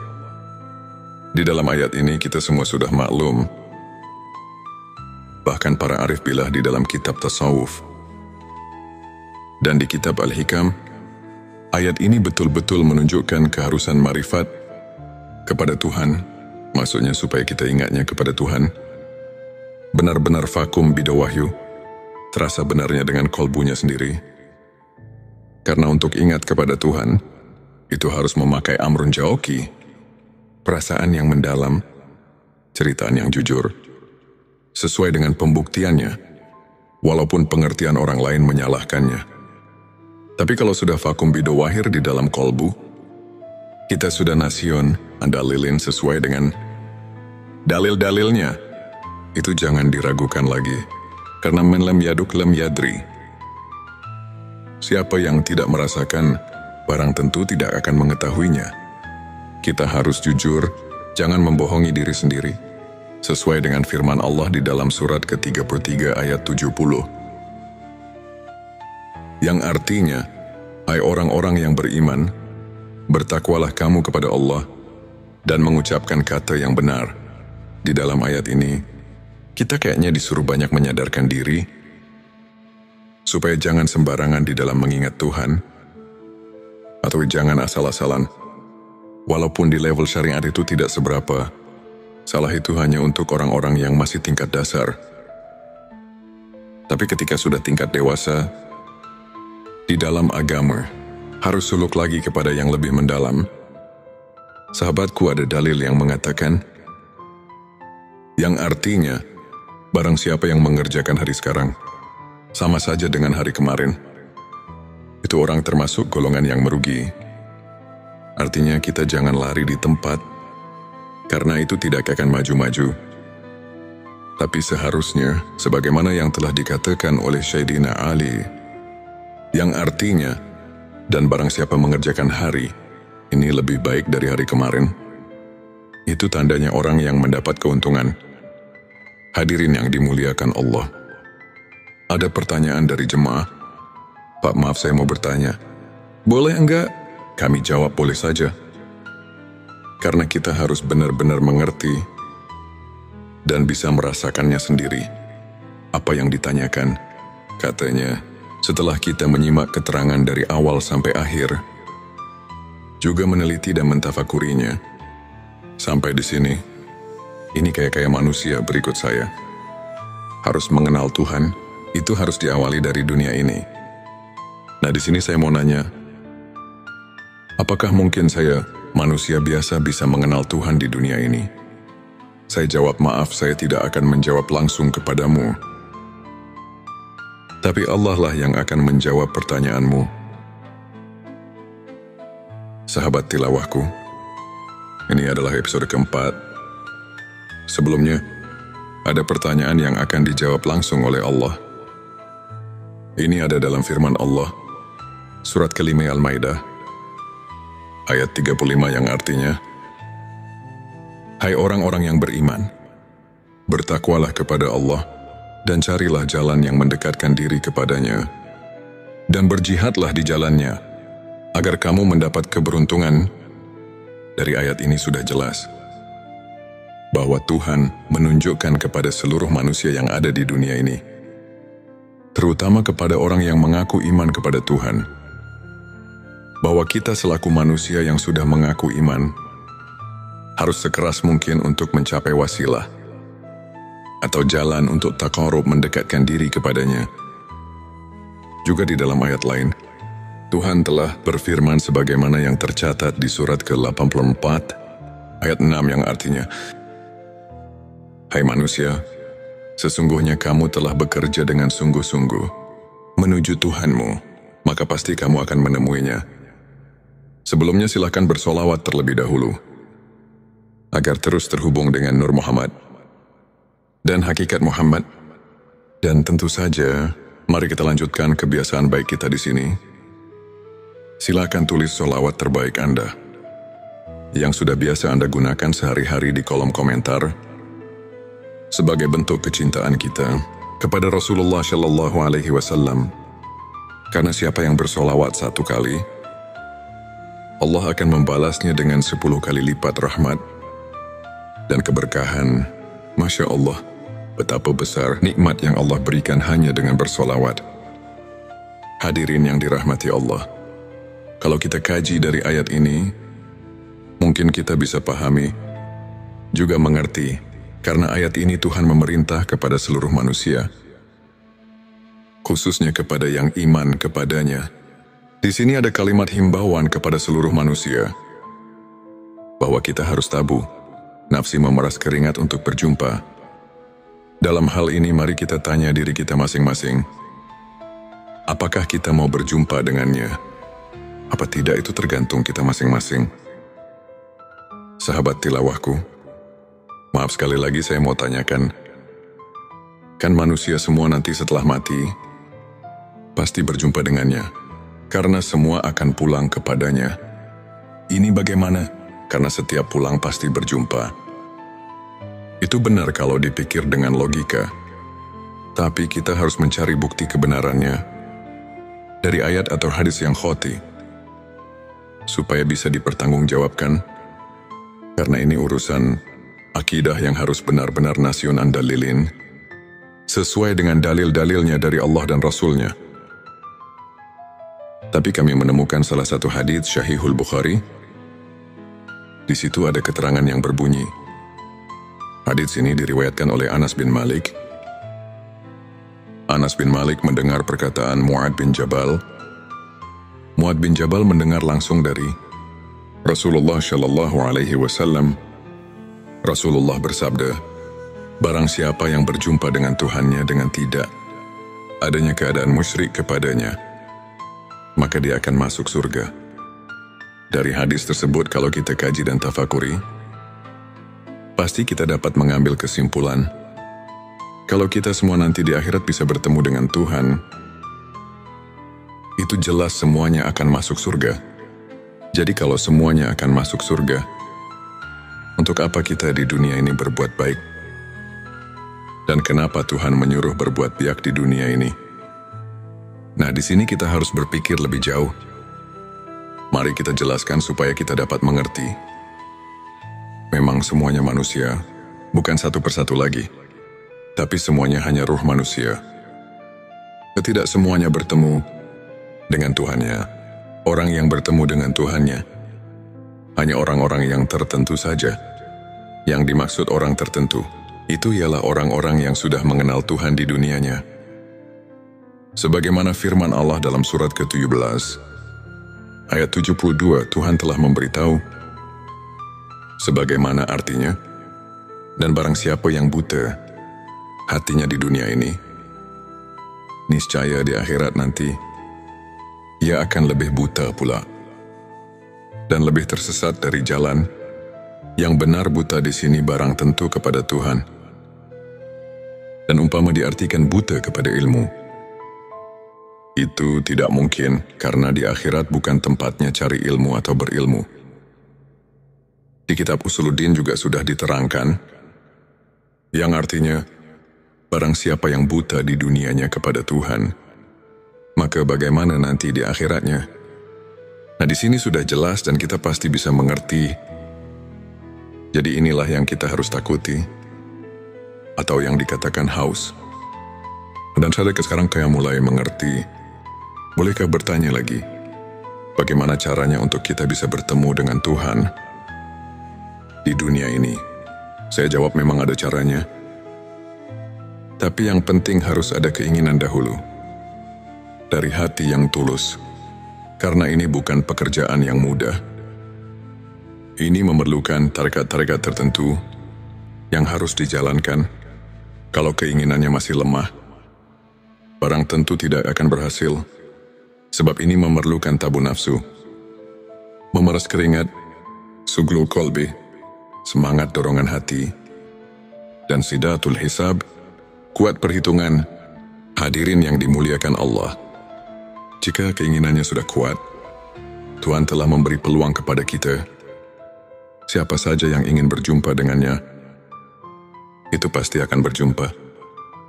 Di dalam ayat ini kita semua sudah maklum, bahkan para arif bilah di dalam kitab tasawuf. Dan di kitab Al-Hikam, ayat ini betul-betul menunjukkan keharusan marifat kepada Tuhan, maksudnya supaya kita ingatnya kepada Tuhan. Benar-benar vakum bidawahyu, terasa benarnya dengan kolbunya sendiri. Karena untuk ingat kepada Tuhan, itu harus memakai amrun jauki, perasaan yang mendalam, ceritaan yang jujur, sesuai dengan pembuktiannya, walaupun pengertian orang lain menyalahkannya. Tapi kalau sudah vakum bidawahir di dalam kolbu, kita sudah nasion, andalilin sesuai dengan dalil-dalilnya, itu jangan diragukan lagi, karena men lam yaduk lam yadri. Siapa yang tidak merasakan, barang tentu tidak akan mengetahuinya. Kita harus jujur, jangan membohongi diri sendiri, sesuai dengan firman Allah di dalam surat ke-33 ayat 70. Yang artinya, hai orang-orang yang beriman, bertakwalah kamu kepada Allah, dan mengucapkan kata yang benar. Di dalam ayat ini, kita kayaknya disuruh banyak menyadarkan diri, supaya jangan sembarangan di dalam mengingat Tuhan, atau jangan asal-asalan. Walaupun di level syariat itu tidak seberapa, salah itu hanya untuk orang-orang yang masih tingkat dasar. Tapi ketika sudah tingkat dewasa, di dalam agama, harus suluk lagi kepada yang lebih mendalam. Sahabatku, ada dalil yang mengatakan, yang artinya, barang siapa yang mengerjakan hari sekarang, sama saja dengan hari kemarin, itu orang termasuk golongan yang merugi. Artinya kita jangan lari di tempat, karena itu tidak akan maju-maju. Tapi seharusnya, sebagaimana yang telah dikatakan oleh Sayyidina Ali, yang artinya, dan barang siapa mengerjakan hari, ini lebih baik dari hari kemarin. Itu tandanya orang yang mendapat keuntungan. Hadirin yang dimuliakan Allah. Ada pertanyaan dari jemaah. Pak, maaf saya mau bertanya. Boleh enggak? Kami jawab boleh saja. Karena kita harus benar-benar mengerti dan bisa merasakannya sendiri. Apa yang ditanyakan? Katanya, setelah kita menyimak keterangan dari awal sampai akhir, juga meneliti dan mentafakurinya, sampai di sini, ini kayak manusia berikut saya. Harus mengenal Tuhan, itu harus diawali dari dunia ini. Nah, di sini saya mau nanya, apakah mungkin saya, manusia biasa, bisa mengenal Tuhan di dunia ini? Saya jawab, maaf, saya tidak akan menjawab langsung kepadamu. Tapi Allah lah yang akan menjawab pertanyaanmu. Sahabat tilawahku, ini adalah episode keempat. Sebelumnya, ada pertanyaan yang akan dijawab langsung oleh Allah. Ini ada dalam firman Allah, surat ke-5 Al-Maidah, ayat 35 yang artinya, hai orang-orang yang beriman, bertakwalah kepada Allah, dan carilah jalan yang mendekatkan diri kepadanya, dan berjihadlah di jalannya, agar kamu mendapat keberuntungan. Dari ayat ini sudah jelas bahwa Tuhan menunjukkan kepada seluruh manusia yang ada di dunia ini, terutama kepada orang yang mengaku iman kepada Tuhan, bahwa kita selaku manusia yang sudah mengaku iman, harus sekeras mungkin untuk mencapai wasilah, atau jalan untuk taqarrub mendekatkan diri kepadanya. Juga di dalam ayat lain, Tuhan telah berfirman sebagaimana yang tercatat di surat ke-84, ayat 6 yang artinya, "Hai manusia, sesungguhnya kamu telah bekerja dengan sungguh-sungguh menuju Tuhanmu, maka pasti kamu akan menemuinya. Sebelumnya silakan bersolawat terlebih dahulu, agar terus terhubung dengan Nur Muhammad dan hakikat Muhammad. Dan tentu saja, mari kita lanjutkan kebiasaan baik kita di sini. Silakan tulis solawat terbaik Anda, yang sudah biasa Anda gunakan sehari-hari di kolom komentar, sebagai bentuk kecintaan kita kepada Rasulullah Shallallahu Alaihi Wasallam. Karena siapa yang bersolawat 1 kali, Allah akan membalasnya dengan 10 kali lipat rahmat dan keberkahan. Masya Allah, betapa besar nikmat yang Allah berikan hanya dengan bersolawat. Hadirin yang dirahmati Allah, kalau kita kaji dari ayat ini, mungkin kita bisa pahami, juga mengerti, karena ayat ini Tuhan memerintah kepada seluruh manusia, khususnya kepada yang iman kepadanya. Di sini ada kalimat himbauan kepada seluruh manusia, bahwa kita harus tabu, nafsi memeras keringat untuk berjumpa. Dalam hal ini mari kita tanya diri kita masing-masing, apakah kita mau berjumpa dengannya? Apa tidak itu tergantung kita masing-masing. Sahabat tilawahku, maaf sekali lagi saya mau tanyakan, kan manusia semua nanti setelah mati pasti berjumpa dengannya, karena semua akan pulang kepadanya. Ini bagaimana? Karena setiap pulang pasti berjumpa. Itu benar kalau dipikir dengan logika, tapi kita harus mencari bukti kebenarannya dari ayat atau hadis yang khoti, supaya bisa dipertanggungjawabkan, karena ini urusan akidah yang harus benar-benar nasionan dalilin, sesuai dengan dalil-dalilnya dari Allah dan Rasulnya. Tapi kami menemukan salah satu hadits Sahihul Bukhari. Di situ ada keterangan yang berbunyi, hadits ini diriwayatkan oleh Anas bin Malik. Anas bin Malik mendengar perkataan Mu'ad bin Jabal. Mu'ad bin Jabal mendengar langsung dari Rasulullah Shallallahu Alaihi Wasallam. Rasulullah bersabda, barang siapa yang berjumpa dengan Tuhannya dengan tidak adanya keadaan musyrik kepadanya, maka dia akan masuk surga. Dari hadis tersebut kalau kita kaji dan tafakuri, pasti kita dapat mengambil kesimpulan, kalau kita semua nanti di akhirat bisa bertemu dengan Tuhan, itu jelas semuanya akan masuk surga. Jadi kalau semuanya akan masuk surga, untuk apa kita di dunia ini berbuat baik? Dan kenapa Tuhan menyuruh berbuat biak di dunia ini? Nah, di sini kita harus berpikir lebih jauh. Mari kita jelaskan supaya kita dapat mengerti. Memang semuanya manusia, bukan satu persatu lagi, tapi semuanya hanya ruh manusia. Tidak semuanya bertemu dengan Tuhannya. Orang yang bertemu dengan Tuhannya hanya orang-orang yang tertentu saja. Yang dimaksud orang tertentu, itu ialah orang-orang yang sudah mengenal Tuhan di dunianya. Sebagaimana firman Allah dalam surat ke-17, ayat 72, Tuhan telah memberitahu, sebagaimana artinya, dan barang siapa yang buta hatinya di dunia ini, niscaya di akhirat nanti, ia akan lebih buta pula, dan lebih tersesat dari jalan. Yang benar buta di sini barang tentu kepada Tuhan. Dan umpama diartikan buta kepada ilmu, itu tidak mungkin, karena di akhirat bukan tempatnya cari ilmu atau berilmu. Di kitab Usuluddin juga sudah diterangkan, yang artinya, Barang siapa yang buta di dunianya kepada Tuhan, maka bagaimana nanti di akhiratnya? Nah, di sini sudah jelas dan kita pasti bisa mengerti. Jadi inilah yang kita harus takuti, atau yang dikatakan haus. Dan saya sekarang kayak mulai mengerti. Bolehkah bertanya lagi, bagaimana caranya untuk kita bisa bertemu dengan Tuhan di dunia ini? Saya jawab memang ada caranya. Tapi yang penting harus ada keinginan dahulu. Dari hati yang tulus. Karena ini bukan pekerjaan yang mudah. Ini memerlukan tarekat-tarekat tertentu yang harus dijalankan. Kalau keinginannya masih lemah, barang tentu tidak akan berhasil. Sebab ini memerlukan tabu nafsu, memeras keringat, suglul kolbi, semangat dorongan hati, dan sidatul hisab, kuat perhitungan. Hadirin yang dimuliakan Allah, jika keinginannya sudah kuat, Tuhan telah memberi peluang kepada kita. Siapa saja yang ingin berjumpa dengannya, itu pasti akan berjumpa.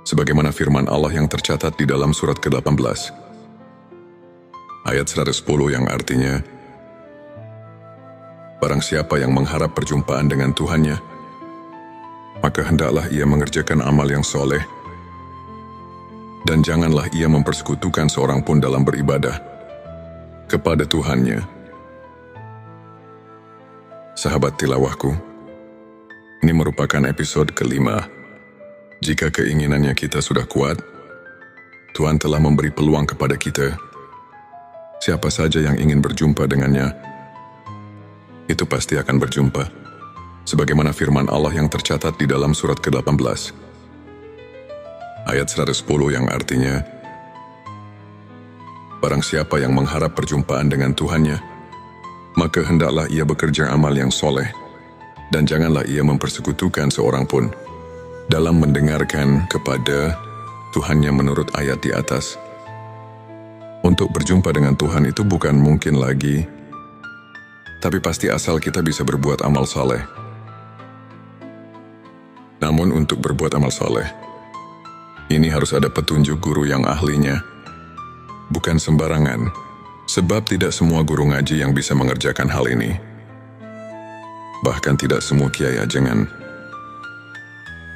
Sebagaimana firman Allah yang tercatat di dalam surat ke-18. Ayat 110 yang artinya, barang siapa yang mengharap perjumpaan dengan Tuhannya, maka hendaklah ia mengerjakan amal yang soleh, dan janganlah ia mempersekutukan seorang pun dalam beribadah kepada Tuhannya. Sahabat tilawahku, ini merupakan episode kelima. Jika keinginannya kita sudah kuat, Tuhan telah memberi peluang kepada kita. Siapa saja yang ingin berjumpa dengannya, itu pasti akan berjumpa. Sebagaimana firman Allah yang tercatat di dalam surat ke-18. Ayat 110 yang artinya, barang siapa yang mengharap perjumpaan dengan Tuhannya, maka hendaklah ia bekerja amal yang soleh, dan janganlah ia mempersekutukan seorang pun dalam mendengarkan kepada Tuhannya menurut ayat di atas. Untuk berjumpa dengan Tuhan itu bukan mungkin lagi, tapi pasti asal kita bisa berbuat amal soleh. Namun untuk berbuat amal soleh, ini harus ada petunjuk guru yang ahlinya. Bukan sembarangan, sebab tidak semua guru ngaji yang bisa mengerjakan hal ini. Bahkan tidak semua kiai ajengan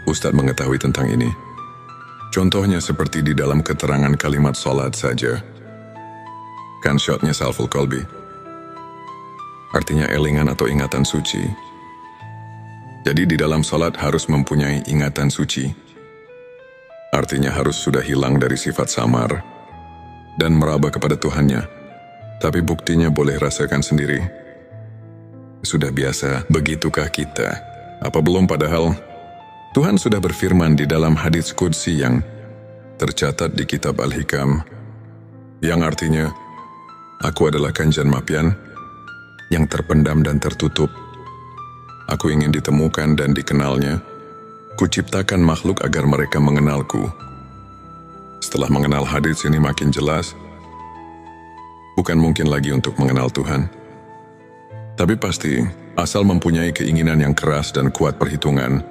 Ustadz mengetahui tentang ini. Contohnya seperti di dalam keterangan kalimat salat saja. Kan shotnya salful kolbi, artinya elingan atau ingatan suci. Jadi di dalam salat harus mempunyai ingatan suci. Artinya harus sudah hilang dari sifat samar dan meraba kepada Tuhannya. Tapi buktinya boleh rasakan sendiri. Sudah biasa, begitukah kita? Apa belum padahal? Tuhan sudah berfirman di dalam hadits qudsi yang tercatat di kitab Al-Hikam, yang artinya, aku adalah Kanjeng Mapian yang terpendam dan tertutup. Aku ingin ditemukan dan dikenalnya. Kuciptakan makhluk agar mereka mengenalku. Setelah mengenal hadits ini makin jelas, bukan mungkin lagi untuk mengenal Tuhan. Tapi pasti, asal mempunyai keinginan yang keras dan kuat perhitungan.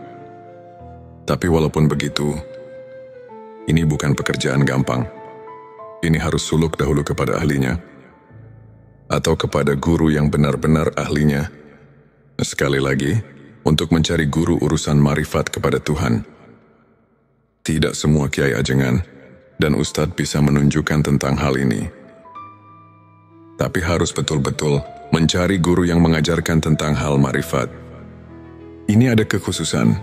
Tapi walaupun begitu, ini bukan pekerjaan gampang. Ini harus suluk dahulu kepada ahlinya, atau kepada guru yang benar-benar ahlinya. Sekali lagi, untuk mencari guru urusan marifat kepada Tuhan. Tidak semua kiai ajengan dan ustadz bisa menunjukkan tentang hal ini. Tapi harus betul-betul mencari guru yang mengajarkan tentang hal marifat. Ini ada kekhususan,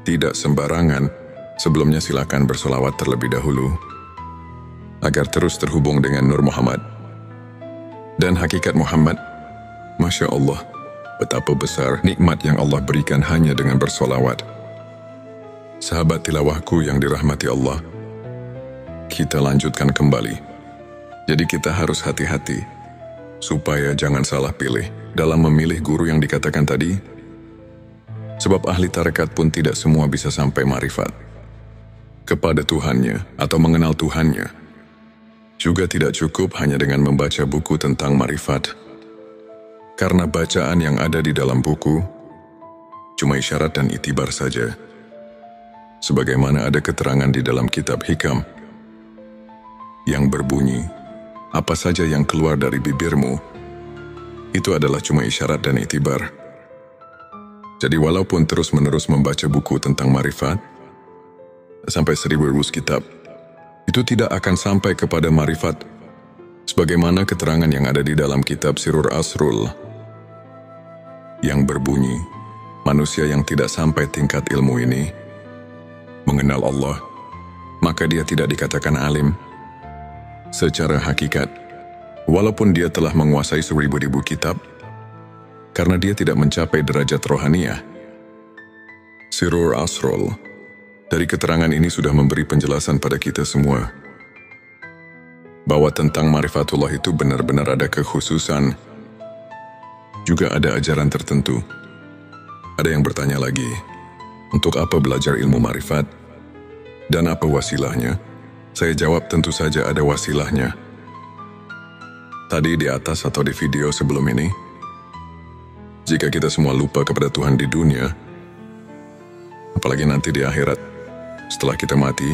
tidak sembarangan. Sebelumnya silakan bersolawat terlebih dahulu, agar terus terhubung dengan Nur Muhammad dan hakikat Muhammad. Masya Allah, betapa besar nikmat yang Allah berikan hanya dengan bersolawat. Sahabat tilawahku yang dirahmati Allah, kita lanjutkan kembali. Jadi kita harus hati-hati, supaya jangan salah pilih dalam memilih guru yang dikatakan tadi. Sebab ahli tarekat pun tidak semua bisa sampai marifat kepada Tuhannya atau mengenal Tuhannya. Juga tidak cukup hanya dengan membaca buku tentang marifat. Karena bacaan yang ada di dalam buku cuma isyarat dan itibar saja. sebagaimana ada keterangan di dalam kitab Hikam yang berbunyi, apa saja yang keluar dari bibirmu, itu adalah cuma isyarat dan iktibar. Jadi walaupun terus-menerus membaca buku tentang marifat, sampai 1000 kitab, itu tidak akan sampai kepada marifat, sebagaimana keterangan yang ada di dalam kitab Sirur Asrul, yang berbunyi, manusia yang tidak sampai tingkat ilmu ini, mengenal Allah, maka dia tidak dikatakan alim. Secara hakikat, walaupun dia telah menguasai 1000 kitab, karena dia tidak mencapai derajat rohaniah. Sirur Asrul, dari keterangan ini sudah memberi penjelasan pada kita semua, bahwa tentang marifatullah itu benar-benar ada kekhususan, juga ada ajaran tertentu. Ada yang bertanya lagi, untuk apa belajar ilmu marifat? Dan apa wasilahnya? Saya jawab tentu saja ada wasilahnya. Tadi di atas atau di video sebelum ini, jika kita semua lupa kepada Tuhan di dunia, apalagi nanti di akhirat, setelah kita mati,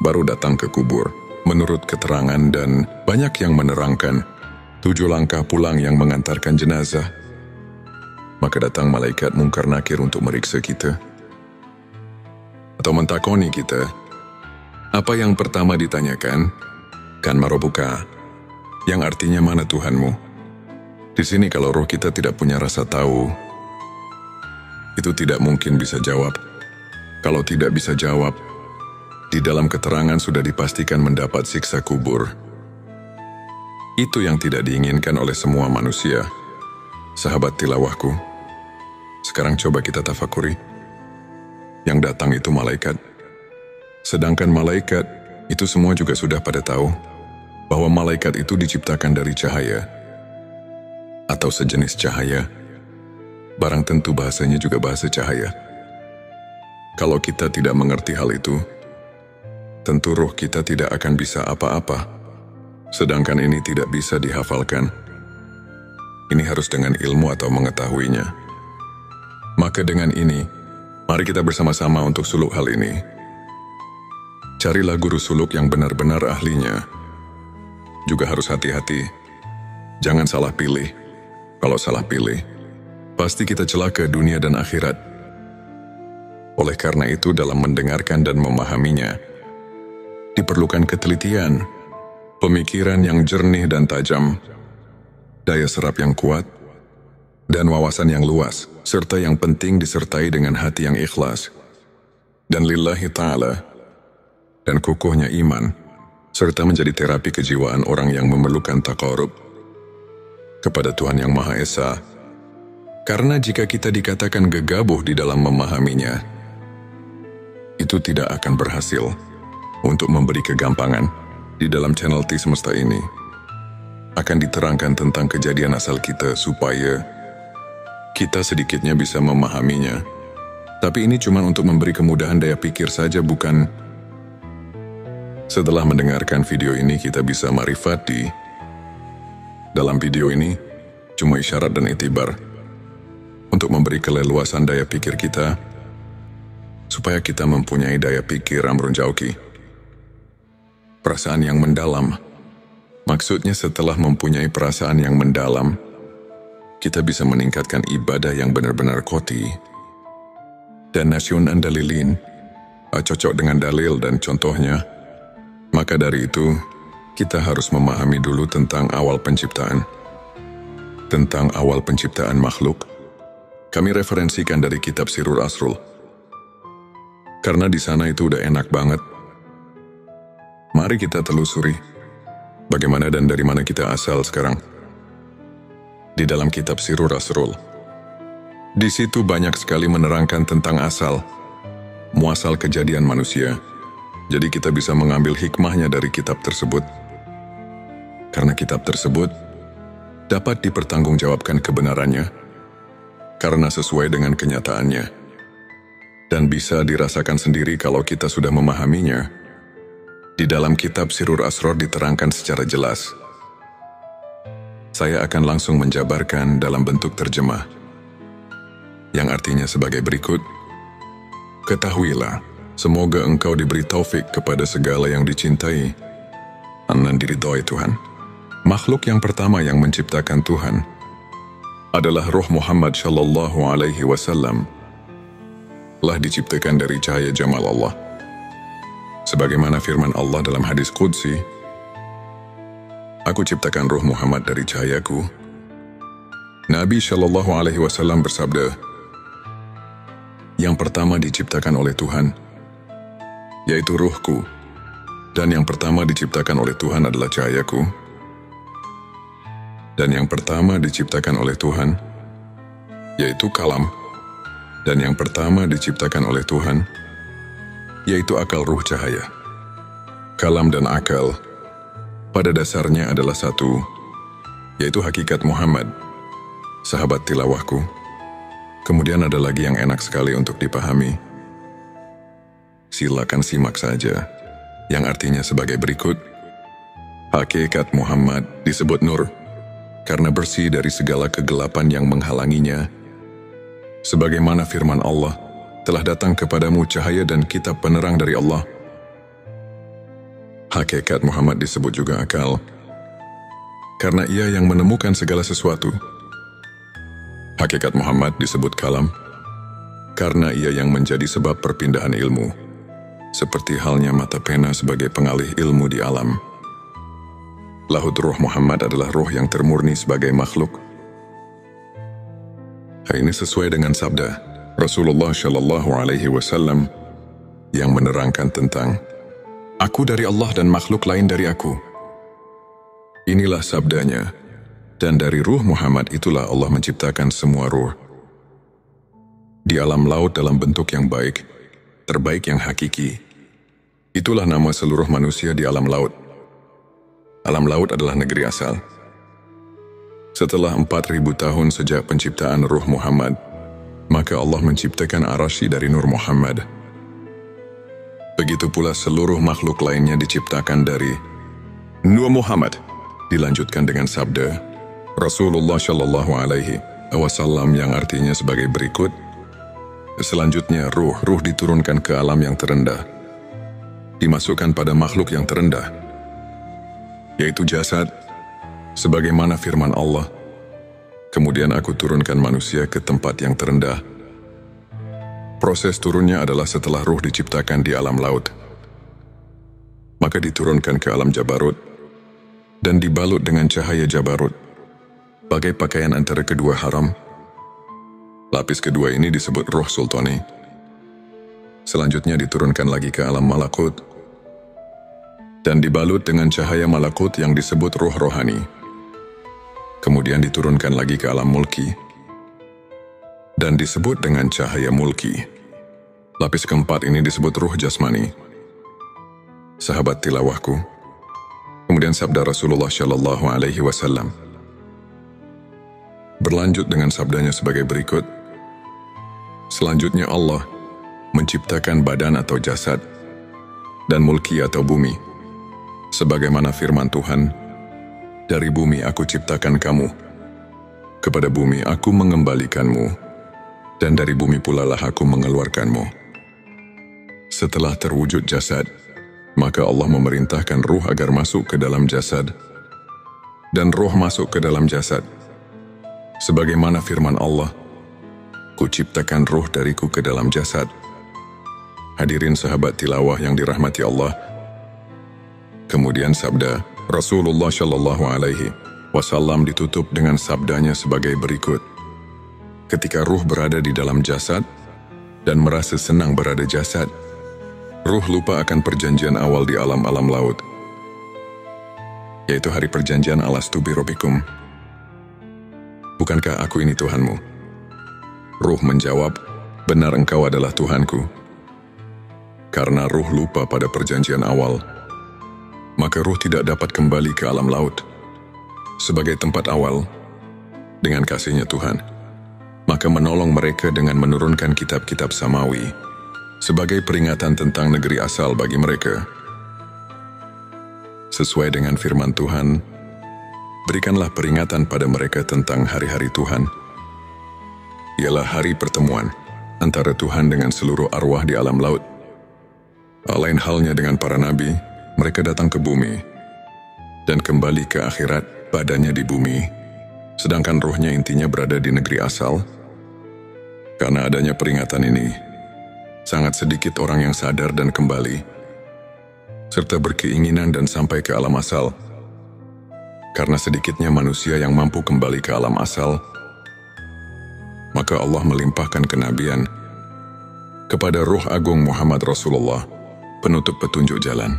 baru datang ke kubur, menurut keterangan dan banyak yang menerangkan, 7 langkah pulang yang mengantarkan jenazah, maka datang malaikat mungkar nakir untuk meriksa kita. Atau mentakoni kita, apa yang pertama ditanyakan? Kan marobuka, yang artinya mana Tuhanmu? Di sini kalau roh kita tidak punya rasa tahu, itu tidak mungkin bisa jawab. Kalau tidak bisa jawab, di dalam keterangan sudah dipastikan mendapat siksa kubur. Itu yang tidak diinginkan oleh semua manusia. Sahabat tilawahku, sekarang coba kita tafakuri. Yang datang itu malaikat. Sedangkan malaikat, itu semua juga sudah pada tahu bahwa malaikat itu diciptakan dari cahaya atau sejenis cahaya. Barang tentu bahasanya juga bahasa cahaya. Kalau kita tidak mengerti hal itu, tentu roh kita tidak akan bisa apa-apa. Sedangkan ini tidak bisa dihafalkan. Ini harus dengan ilmu atau mengetahuinya. Maka dengan ini, mari kita bersama-sama untuk suluk hal ini. Carilah guru suluk yang benar-benar ahlinya. Juga harus hati-hati. Jangan salah pilih. Kalau salah pilih, pasti kita celaka dunia dan akhirat. Oleh karena itu, dalam mendengarkan dan memahaminya, diperlukan ketelitian, pemikiran yang jernih dan tajam, daya serap yang kuat, dan wawasan yang luas, serta yang penting disertai dengan hati yang ikhlas. Dan lillahi ta'ala, dan kukuhnya iman, serta menjadi terapi kejiwaan orang yang memerlukan taqarrub kepada Tuhan Yang Maha Esa. Karena jika kita dikatakan gegabah di dalam memahaminya, itu tidak akan berhasil untuk memberi kegampangan. Di dalam channel T Semesta ini akan diterangkan tentang kejadian asal kita supaya kita sedikitnya bisa memahaminya. Tapi ini cuma untuk memberi kemudahan daya pikir saja, bukan. Setelah mendengarkan video ini kita bisa marifat di dalam video ini cuma isyarat dan iktibar untuk memberi keleluasan daya pikir kita supaya kita mempunyai daya pikir amrun jauki, perasaan yang mendalam. Maksudnya setelah mempunyai perasaan yang mendalam, kita bisa meningkatkan ibadah yang benar-benar koti dan nasyunan dalilin, cocok dengan dalil dan contohnya. Maka dari itu, kita harus memahami dulu tentang awal penciptaan. Tentang awal penciptaan makhluk, kami referensikan dari kitab Sirur Asrul. Karena di sana itu udah enak banget. Mari kita telusuri bagaimana dan dari mana kita asal sekarang. Di dalam kitab Sirur Asrul, di situ banyak sekali menerangkan tentang asal, muasal kejadian manusia. Jadi kita bisa mengambil hikmahnya dari kitab tersebut. Karena kitab tersebut dapat dipertanggungjawabkan kebenarannya, karena sesuai dengan kenyataannya. Dan bisa dirasakan sendiri kalau kita sudah memahaminya. Di dalam kitab Sirur Asror diterangkan secara jelas. Saya akan langsung menjabarkan dalam bentuk terjemah, yang artinya sebagai berikut. Ketahuilah Semoga engkau diberi taufik kepada segala yang dicintai dan diridhoi Tuhan. Makhluk yang pertama yang menciptakan Tuhan adalah Ruh Muhammad Shallallahu Alaihi Wasallam. Telah diciptakan dari cahaya jamal Allah. Sebagaimana firman Allah dalam hadis Qudsi, "Aku ciptakan Ruh Muhammad dari cahayaku." Nabi Shallallahu Alaihi Wasallam bersabda, "Yang pertama diciptakan oleh Tuhan, yaitu ruhku, dan yang pertama diciptakan oleh Tuhan adalah cahayaku, dan yang pertama diciptakan oleh Tuhan, yaitu kalam, dan yang pertama diciptakan oleh Tuhan, yaitu akal ruh cahaya." Kalam dan akal pada dasarnya adalah satu, yaitu hakikat Muhammad, sahabat tilawahku. Kemudian ada lagi yang enak sekali untuk dipahami. Silakan simak saja, yang artinya sebagai berikut. Hakikat Muhammad disebut nur, karena bersih dari segala kegelapan yang menghalanginya. Sebagaimana firman Allah, "Telah datang kepadamu cahaya dan kitab penerang dari Allah." Hakikat Muhammad disebut juga akal, karena ia yang menemukan segala sesuatu. Hakikat Muhammad disebut kalam, karena ia yang menjadi sebab perpindahan ilmu, seperti halnya mata pena sebagai pengalih ilmu di alam. Lahud Ruh Muhammad adalah ruh yang termurni sebagai makhluk. Hal ini sesuai dengan sabda Rasulullah Shallallahu Alaihi Wasallam yang menerangkan tentang "Aku dari Allah dan makhluk lain dari aku." Inilah sabdanya, dan dari Ruh Muhammad itulah Allah menciptakan semua ruh. Di alam laut dalam bentuk yang baik, terbaik yang hakiki. Itulah nama seluruh manusia di alam laut. Alam laut adalah negeri asal. Setelah 4.000 tahun sejak penciptaan Ruh Muhammad, maka Allah menciptakan Arasy dari Nur Muhammad. Begitu pula seluruh makhluk lainnya diciptakan dari Nur Muhammad. Dilanjutkan dengan sabda Rasulullah Shallallahu Alaihi Wasallam yang artinya sebagai berikut. Selanjutnya ruh diturunkan ke alam yang terendah, dimasukkan pada makhluk yang terendah, yaitu jasad, sebagaimana firman Allah, "Kemudian aku turunkan manusia ke tempat yang terendah." Proses turunnya adalah setelah ruh diciptakan di alam laut, maka diturunkan ke alam Jabarut, dan dibalut dengan cahaya Jabarut, bagai pakaian antara kedua haram. Lapis kedua ini disebut Ruh Sultani. Selanjutnya diturunkan lagi ke alam Malakut, dan dibalut dengan cahaya Malakut yang disebut Ruh Rohani. Kemudian diturunkan lagi ke alam Mulki, dan disebut dengan cahaya Mulki. Lapis keempat ini disebut Ruh Jasmani. Sahabat tilawahku, kemudian sabda Rasulullah Shallallahu Alaihi Wasallam berlanjut dengan sabdanya sebagai berikut. Selanjutnya Allah menciptakan badan atau jasad, dan mulki atau bumi. Sebagaimana firman Tuhan, "Dari bumi aku ciptakan kamu, kepada bumi aku mengembalikanmu, dan dari bumi pula lah aku mengeluarkanmu." Setelah terwujud jasad, maka Allah memerintahkan ruh agar masuk ke dalam jasad, dan ruh masuk ke dalam jasad. Sebagaimana firman Allah, "Ku ciptakan ruh dariku ke dalam jasad." Hadirin sahabat tilawah yang dirahmati Allah. Kemudian sabda Rasulullah Shallallahu Alaihi Wasallam ditutup dengan sabdanya sebagai berikut. Ketika ruh berada di dalam jasad dan merasa senang berada jasad, ruh lupa akan perjanjian awal di alam-alam laut, yaitu hari perjanjian alastu bi rabbikum. "Bukankah aku ini Tuhanmu?" Ruh menjawab, "Benar, engkau adalah Tuhanku." Karena ruh lupa pada perjanjian awal, maka ruh tidak dapat kembali ke alam laut sebagai tempat awal. Dengan kasihnya Tuhan, maka menolong mereka dengan menurunkan kitab-kitab samawi sebagai peringatan tentang negeri asal bagi mereka. Sesuai dengan firman Tuhan, berikanlah peringatan pada mereka tentang hari-hari Tuhan. Ialah hari pertemuan antara Tuhan dengan seluruh arwah di alam laut. Lain halnya dengan para nabi, mereka datang ke bumi dan kembali ke akhirat, badannya di bumi, sedangkan ruhnya intinya berada di negeri asal. Karena adanya peringatan ini, sangat sedikit orang yang sadar dan kembali, serta berkeinginan dan sampai ke alam asal. Karena sedikitnya manusia yang mampu kembali ke alam asal, maka Allah melimpahkan kenabian kepada Ruh Agung Muhammad Rasulullah, penutup petunjuk jalan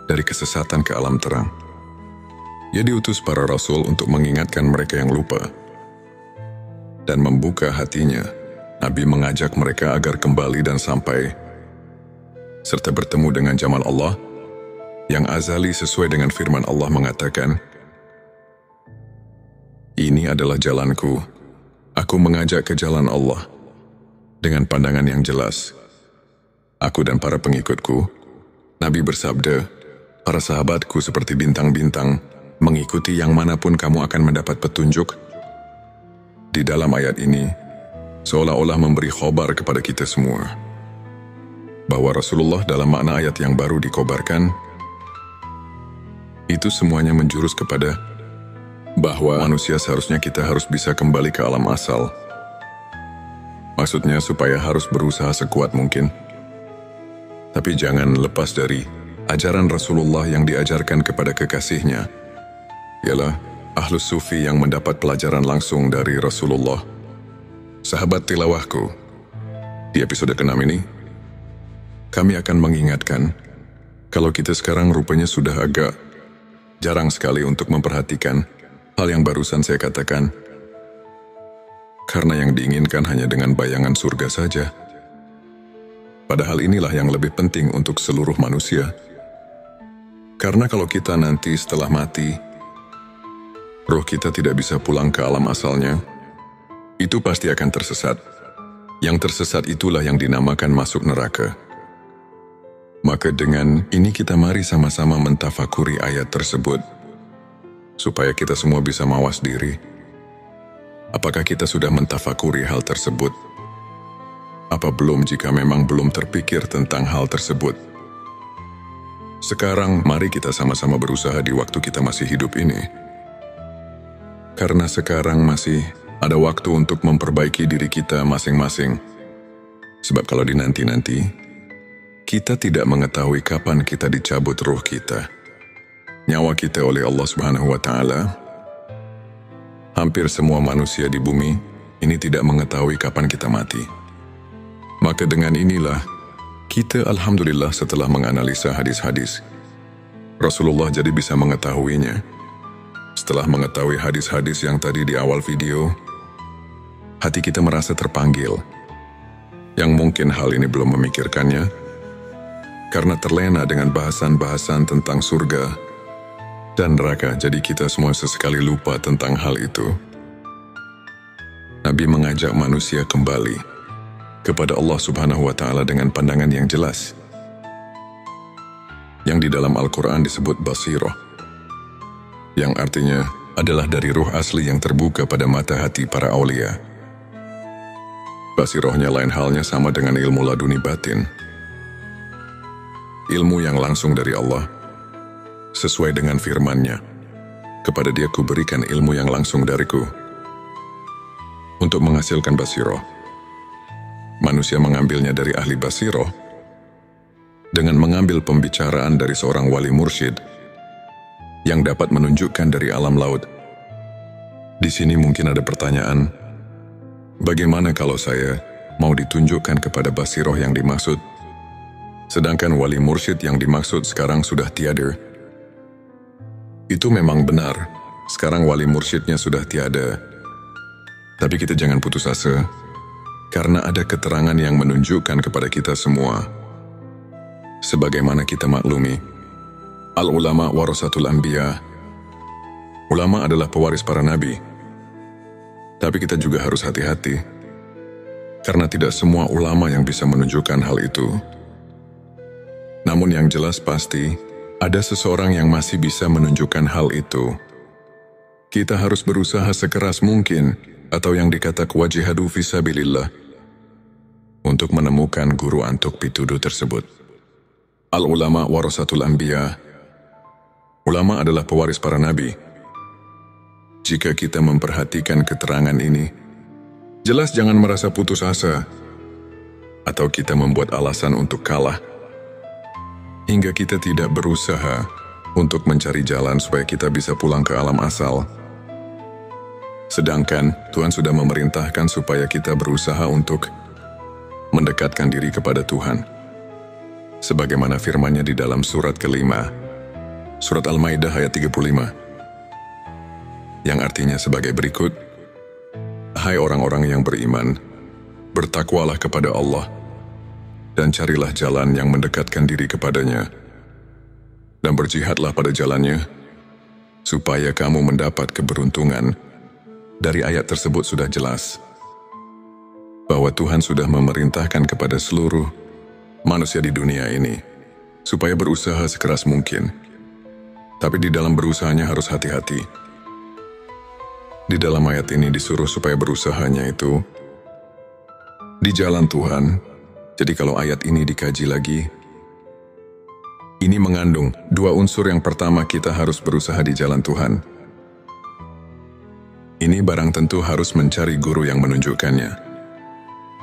dari kesesatan ke alam terang. Ia diutus para rasul untuk mengingatkan mereka yang lupa dan membuka hatinya. Nabi mengajak mereka agar kembali dan sampai serta bertemu dengan jamal Allah yang azali sesuai dengan firman Allah mengatakan, "Ini adalah jalanku, aku mengajak ke jalan Allah dengan pandangan yang jelas. Aku dan para pengikutku," Nabi bersabda, "para sahabatku seperti bintang-bintang, mengikuti yang manapun kamu akan mendapat petunjuk." Di dalam ayat ini, seolah-olah memberi khobar kepada kita semua, bahwa Rasulullah dalam makna ayat yang baru dikobarkan, itu semuanya menjurus kepada bahwa manusia seharusnya kita harus bisa kembali ke alam asal. Maksudnya supaya harus berusaha sekuat mungkin. Tapi jangan lepas dari ajaran Rasulullah yang diajarkan kepada kekasihnya, ialah Ahlus Sufi yang mendapat pelajaran langsung dari Rasulullah. Sahabat tilawahku, di episode ke-6 ini, kami akan mengingatkan kalau kita sekarang rupanya sudah agak jarang sekali untuk memperhatikan hal yang barusan saya katakan, karena yang diinginkan hanya dengan bayangan surga saja. Padahal inilah yang lebih penting untuk seluruh manusia. Karena kalau kita nanti setelah mati, ruh kita tidak bisa pulang ke alam asalnya, itu pasti akan tersesat. Yang tersesat itulah yang dinamakan masuk neraka. Maka dengan ini kita mari sama-sama mentafakuri ayat tersebut, supaya kita semua bisa mawas diri. Apakah kita sudah mentafakuri hal tersebut? Apa belum jika memang belum terpikir tentang hal tersebut? Sekarang mari kita sama-sama berusaha di waktu kita masih hidup ini. Karena sekarang masih ada waktu untuk memperbaiki diri kita masing-masing. Sebab kalau di nanti-nanti, kita tidak mengetahui kapan kita dicabut ruh kita, nyawa kita oleh Allah Subhanahu wa Ta'ala. Hampir semua manusia di bumi ini tidak mengetahui kapan kita mati. Maka dengan inilah kita alhamdulillah setelah menganalisa hadis-hadis Rasulullah jadi bisa mengetahuinya. Setelah mengetahui hadis-hadis yang tadi di awal video, hati kita merasa terpanggil. Yang mungkin hal ini belum memikirkannya, karena terlena dengan bahasan-bahasan tentang surga dan neraka, jadi kita semua sesekali lupa tentang hal itu. Nabi mengajak manusia kembali kepada Allah Subhanahu wa Ta'ala dengan pandangan yang jelas, yang di dalam Al-Quran disebut basiroh, yang artinya adalah dari ruh asli yang terbuka pada mata hati para aulia. Basirohnya lain halnya sama dengan ilmu laduni batin, ilmu yang langsung dari Allah, sesuai dengan firman-Nya. Kepada Dia kuberikan ilmu yang langsung dariku. Untuk menghasilkan basiroh, manusia mengambilnya dari ahli basiroh dengan mengambil pembicaraan dari seorang wali mursyid yang dapat menunjukkan dari alam laut. Di sini mungkin ada pertanyaan, bagaimana kalau saya mau ditunjukkan kepada basiroh yang dimaksud, sedangkan wali mursyid yang dimaksud sekarang sudah tiada? Itu memang benar, sekarang wali mursyidnya sudah tiada. Tapi kita jangan putus asa, karena ada keterangan yang menunjukkan kepada kita semua. Sebagaimana kita maklumi, al-ulama warasatul anbiya, ulama adalah pewaris para nabi. Tapi kita juga harus hati-hati, karena tidak semua ulama yang bisa menunjukkan hal itu. Namun yang jelas pasti, ada seseorang yang masih bisa menunjukkan hal itu. Kita harus berusaha sekeras mungkin, atau yang dikata wajihadu fisabilillah, untuk menemukan guru antuk pituduh tersebut. Al-ulama warasatul anbiya. Ulama adalah pewaris para nabi. Jika kita memperhatikan keterangan ini, jelas jangan merasa putus asa, atau kita membuat alasan untuk kalah, hingga kita tidak berusaha untuk mencari jalan supaya kita bisa pulang ke alam asal. Sedangkan Tuhan sudah memerintahkan supaya kita berusaha untuk mendekatkan diri kepada Tuhan. Sebagaimana firman-Nya di dalam surat kelima, surat Al-Maidah ayat 35, yang artinya sebagai berikut, "Hai orang-orang yang beriman, bertakwalah kepada Allah, dan carilah jalan yang mendekatkan diri kepadanya, dan berjihadlah pada jalannya, supaya kamu mendapat keberuntungan." Dari ayat tersebut sudah jelas bahwa Tuhan sudah memerintahkan kepada seluruh manusia di dunia ini supaya berusaha sekeras mungkin. Tapi di dalam berusahanya harus hati-hati. Di dalam ayat ini disuruh supaya berusahanya itu di jalan Tuhan. Jadi kalau ayat ini dikaji lagi, ini mengandung dua unsur. Yang pertama, kita harus berusaha di jalan Tuhan. Ini barang tentu harus mencari guru yang menunjukkannya.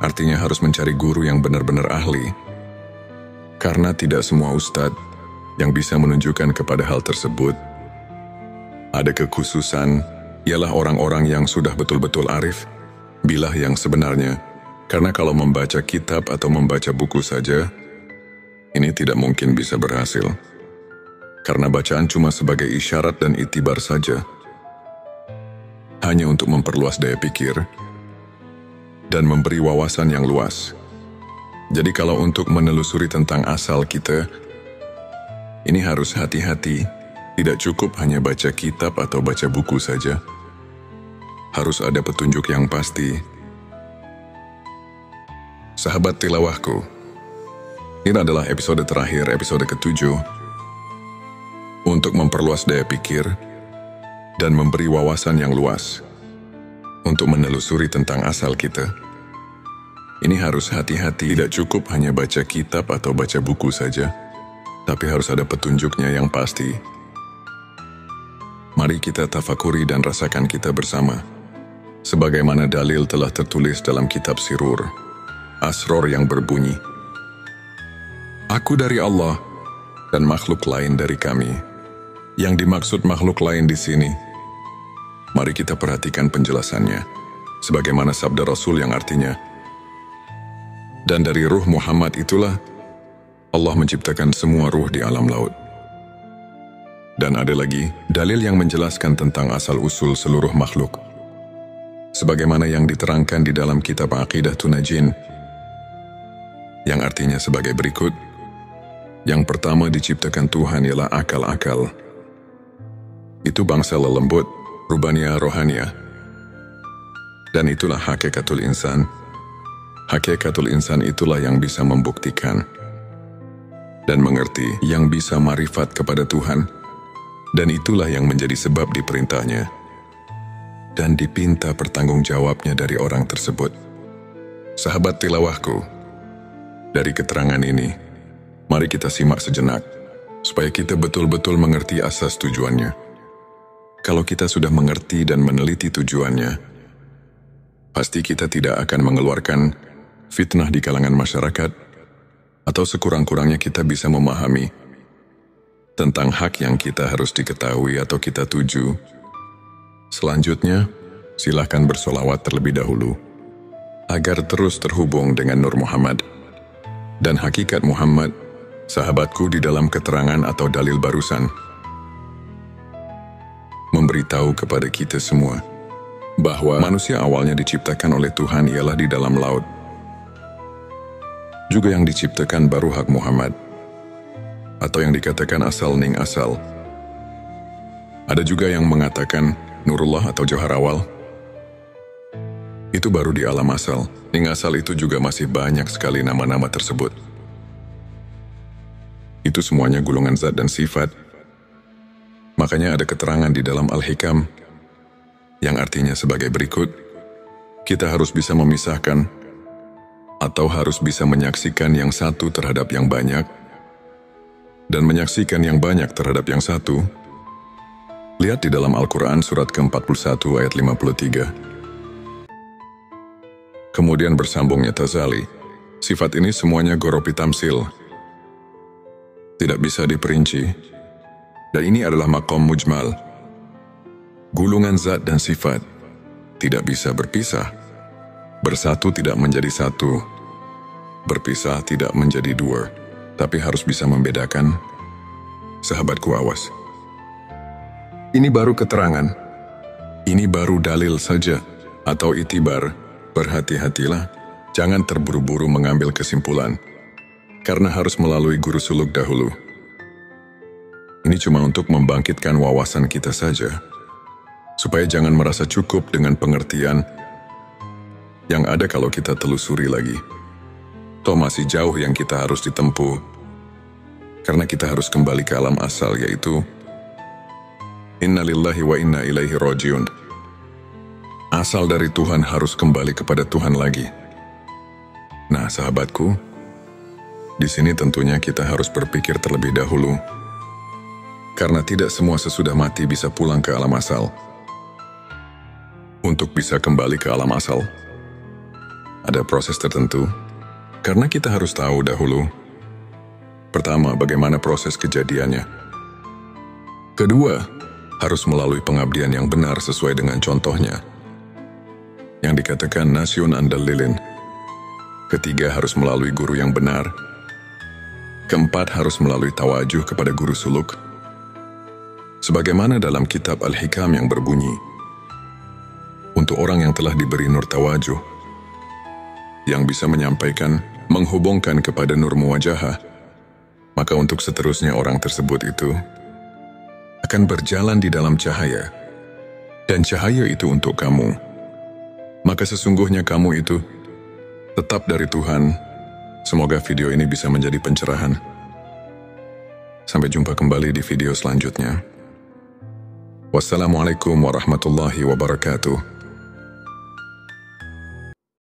Artinya harus mencari guru yang benar-benar ahli. Karena tidak semua ustadz yang bisa menunjukkan kepada hal tersebut. Ada kekhususan, ialah orang-orang yang sudah betul-betul arif, bilah yang sebenarnya. Karena kalau membaca kitab atau membaca buku saja, ini tidak mungkin bisa berhasil. Karena bacaan cuma sebagai isyarat dan itibar saja. Hanya untuk memperluas daya pikir dan memberi wawasan yang luas. Jadi kalau untuk menelusuri tentang asal kita, ini harus hati-hati. Tidak cukup hanya baca kitab atau baca buku saja. Harus ada petunjuk yang pasti. Sahabat tilawahku, ini adalah episode terakhir, episode ke-7, untuk memperluas daya pikir dan memberi wawasan yang luas untuk menelusuri tentang asal kita. Ini harus hati-hati, tidak cukup hanya baca kitab atau baca buku saja, tapi harus ada petunjuknya yang pasti. Mari kita tafakuri dan rasakan kita bersama. Sebagaimana dalil telah tertulis dalam kitab Sirur, Asror yang berbunyi, "Aku dari Allah, dan makhluk lain dari kami." Yang dimaksud makhluk lain di sini, mari kita perhatikan penjelasannya. Sebagaimana sabda Rasul yang artinya, "Dan dari ruh Muhammad itulah Allah menciptakan semua ruh di alam laut." Dan ada lagi dalil yang menjelaskan tentang asal-usul seluruh makhluk. Sebagaimana yang diterangkan di dalam kitab Aqidah Tunajin, yang artinya sebagai berikut. Yang pertama diciptakan Tuhan ialah akal-akal. Itu bangsa lelembut, rubania rohania. Dan itulah hakikatul insan. Hakikatul insan itulah yang bisa membuktikan dan mengerti, yang bisa marifat kepada Tuhan, dan itulah yang menjadi sebab diperintahnya dan dipinta pertanggungjawabnya dari orang tersebut. Sahabat tilawahku, dari keterangan ini, mari kita simak sejenak, supaya kita betul-betul mengerti asas tujuannya. Kalau kita sudah mengerti dan meneliti tujuannya, pasti kita tidak akan mengeluarkan fitnah di kalangan masyarakat, atau sekurang-kurangnya kita bisa memahami tentang hak yang kita harus diketahui atau kita tuju. Selanjutnya, silahkan bersolawat terlebih dahulu, agar terus terhubung dengan Nur Muhammad dan hakikat Muhammad, sahabatku. Di dalam keterangan atau dalil barusan, memberitahu kepada kita semua bahwa manusia awalnya diciptakan oleh Tuhan ialah di dalam laut. Juga yang diciptakan baru hak Muhammad, atau yang dikatakan asal ning asal. Ada juga yang mengatakan Nurullah atau Johar awal. Itu baru di alam asal. Ning asal itu juga masih banyak sekali nama-nama tersebut. Itu semuanya golongan zat dan sifat. Makanya ada keterangan di dalam Al-Hikam yang artinya sebagai berikut. Kita harus bisa memisahkan atau harus bisa menyaksikan yang satu terhadap yang banyak, dan menyaksikan yang banyak terhadap yang satu, lihat di dalam Al-Quran surat ke-41 ayat 53. Kemudian bersambungnya Tazali, sifat ini semuanya goropi tamsil, tidak bisa diperinci, dan ini adalah maqam mujmal. Gulungan zat dan sifat tidak bisa berpisah, bersatu tidak menjadi satu, berpisah tidak menjadi dua, tapi harus bisa membedakan. Sahabatku, awas. Ini baru keterangan, ini baru dalil saja, atau itibar. Berhati-hatilah, jangan terburu-buru mengambil kesimpulan, karena harus melalui guru suluk dahulu. Ini cuma untuk membangkitkan wawasan kita saja, supaya jangan merasa cukup dengan pengertian yang ada kalau kita telusuri lagi. Toh masih jauh yang kita harus ditempuh, karena kita harus kembali ke alam asal, yaitu Inna lillahi wa inna ilaihi rojiun. Asal dari Tuhan harus kembali kepada Tuhan lagi. Nah, sahabatku, di sini tentunya kita harus berpikir terlebih dahulu, karena tidak semua sesudah mati bisa pulang ke alam asal. Untuk bisa kembali ke alam asal, ada proses tertentu, karena kita harus tahu dahulu. Pertama, bagaimana proses kejadiannya. Kedua, harus melalui pengabdian yang benar sesuai dengan contohnya, yang dikatakan nasyun andal lilin. Ketiga, harus melalui guru yang benar. Keempat, harus melalui tawajuh kepada guru suluk. Sebagaimana dalam kitab Al-Hikam yang berbunyi, untuk orang yang telah diberi nur tawajuh, yang bisa menyampaikan, menghubungkan kepada nur muwajahah, maka untuk seterusnya orang tersebut itu akan berjalan di dalam cahaya, dan cahaya itu untuk kamu. Maka sesungguhnya kamu itu tetap dari Tuhan. Semoga video ini bisa menjadi pencerahan. Sampai jumpa kembali di video selanjutnya. Wassalamualaikum warahmatullahi wabarakatuh.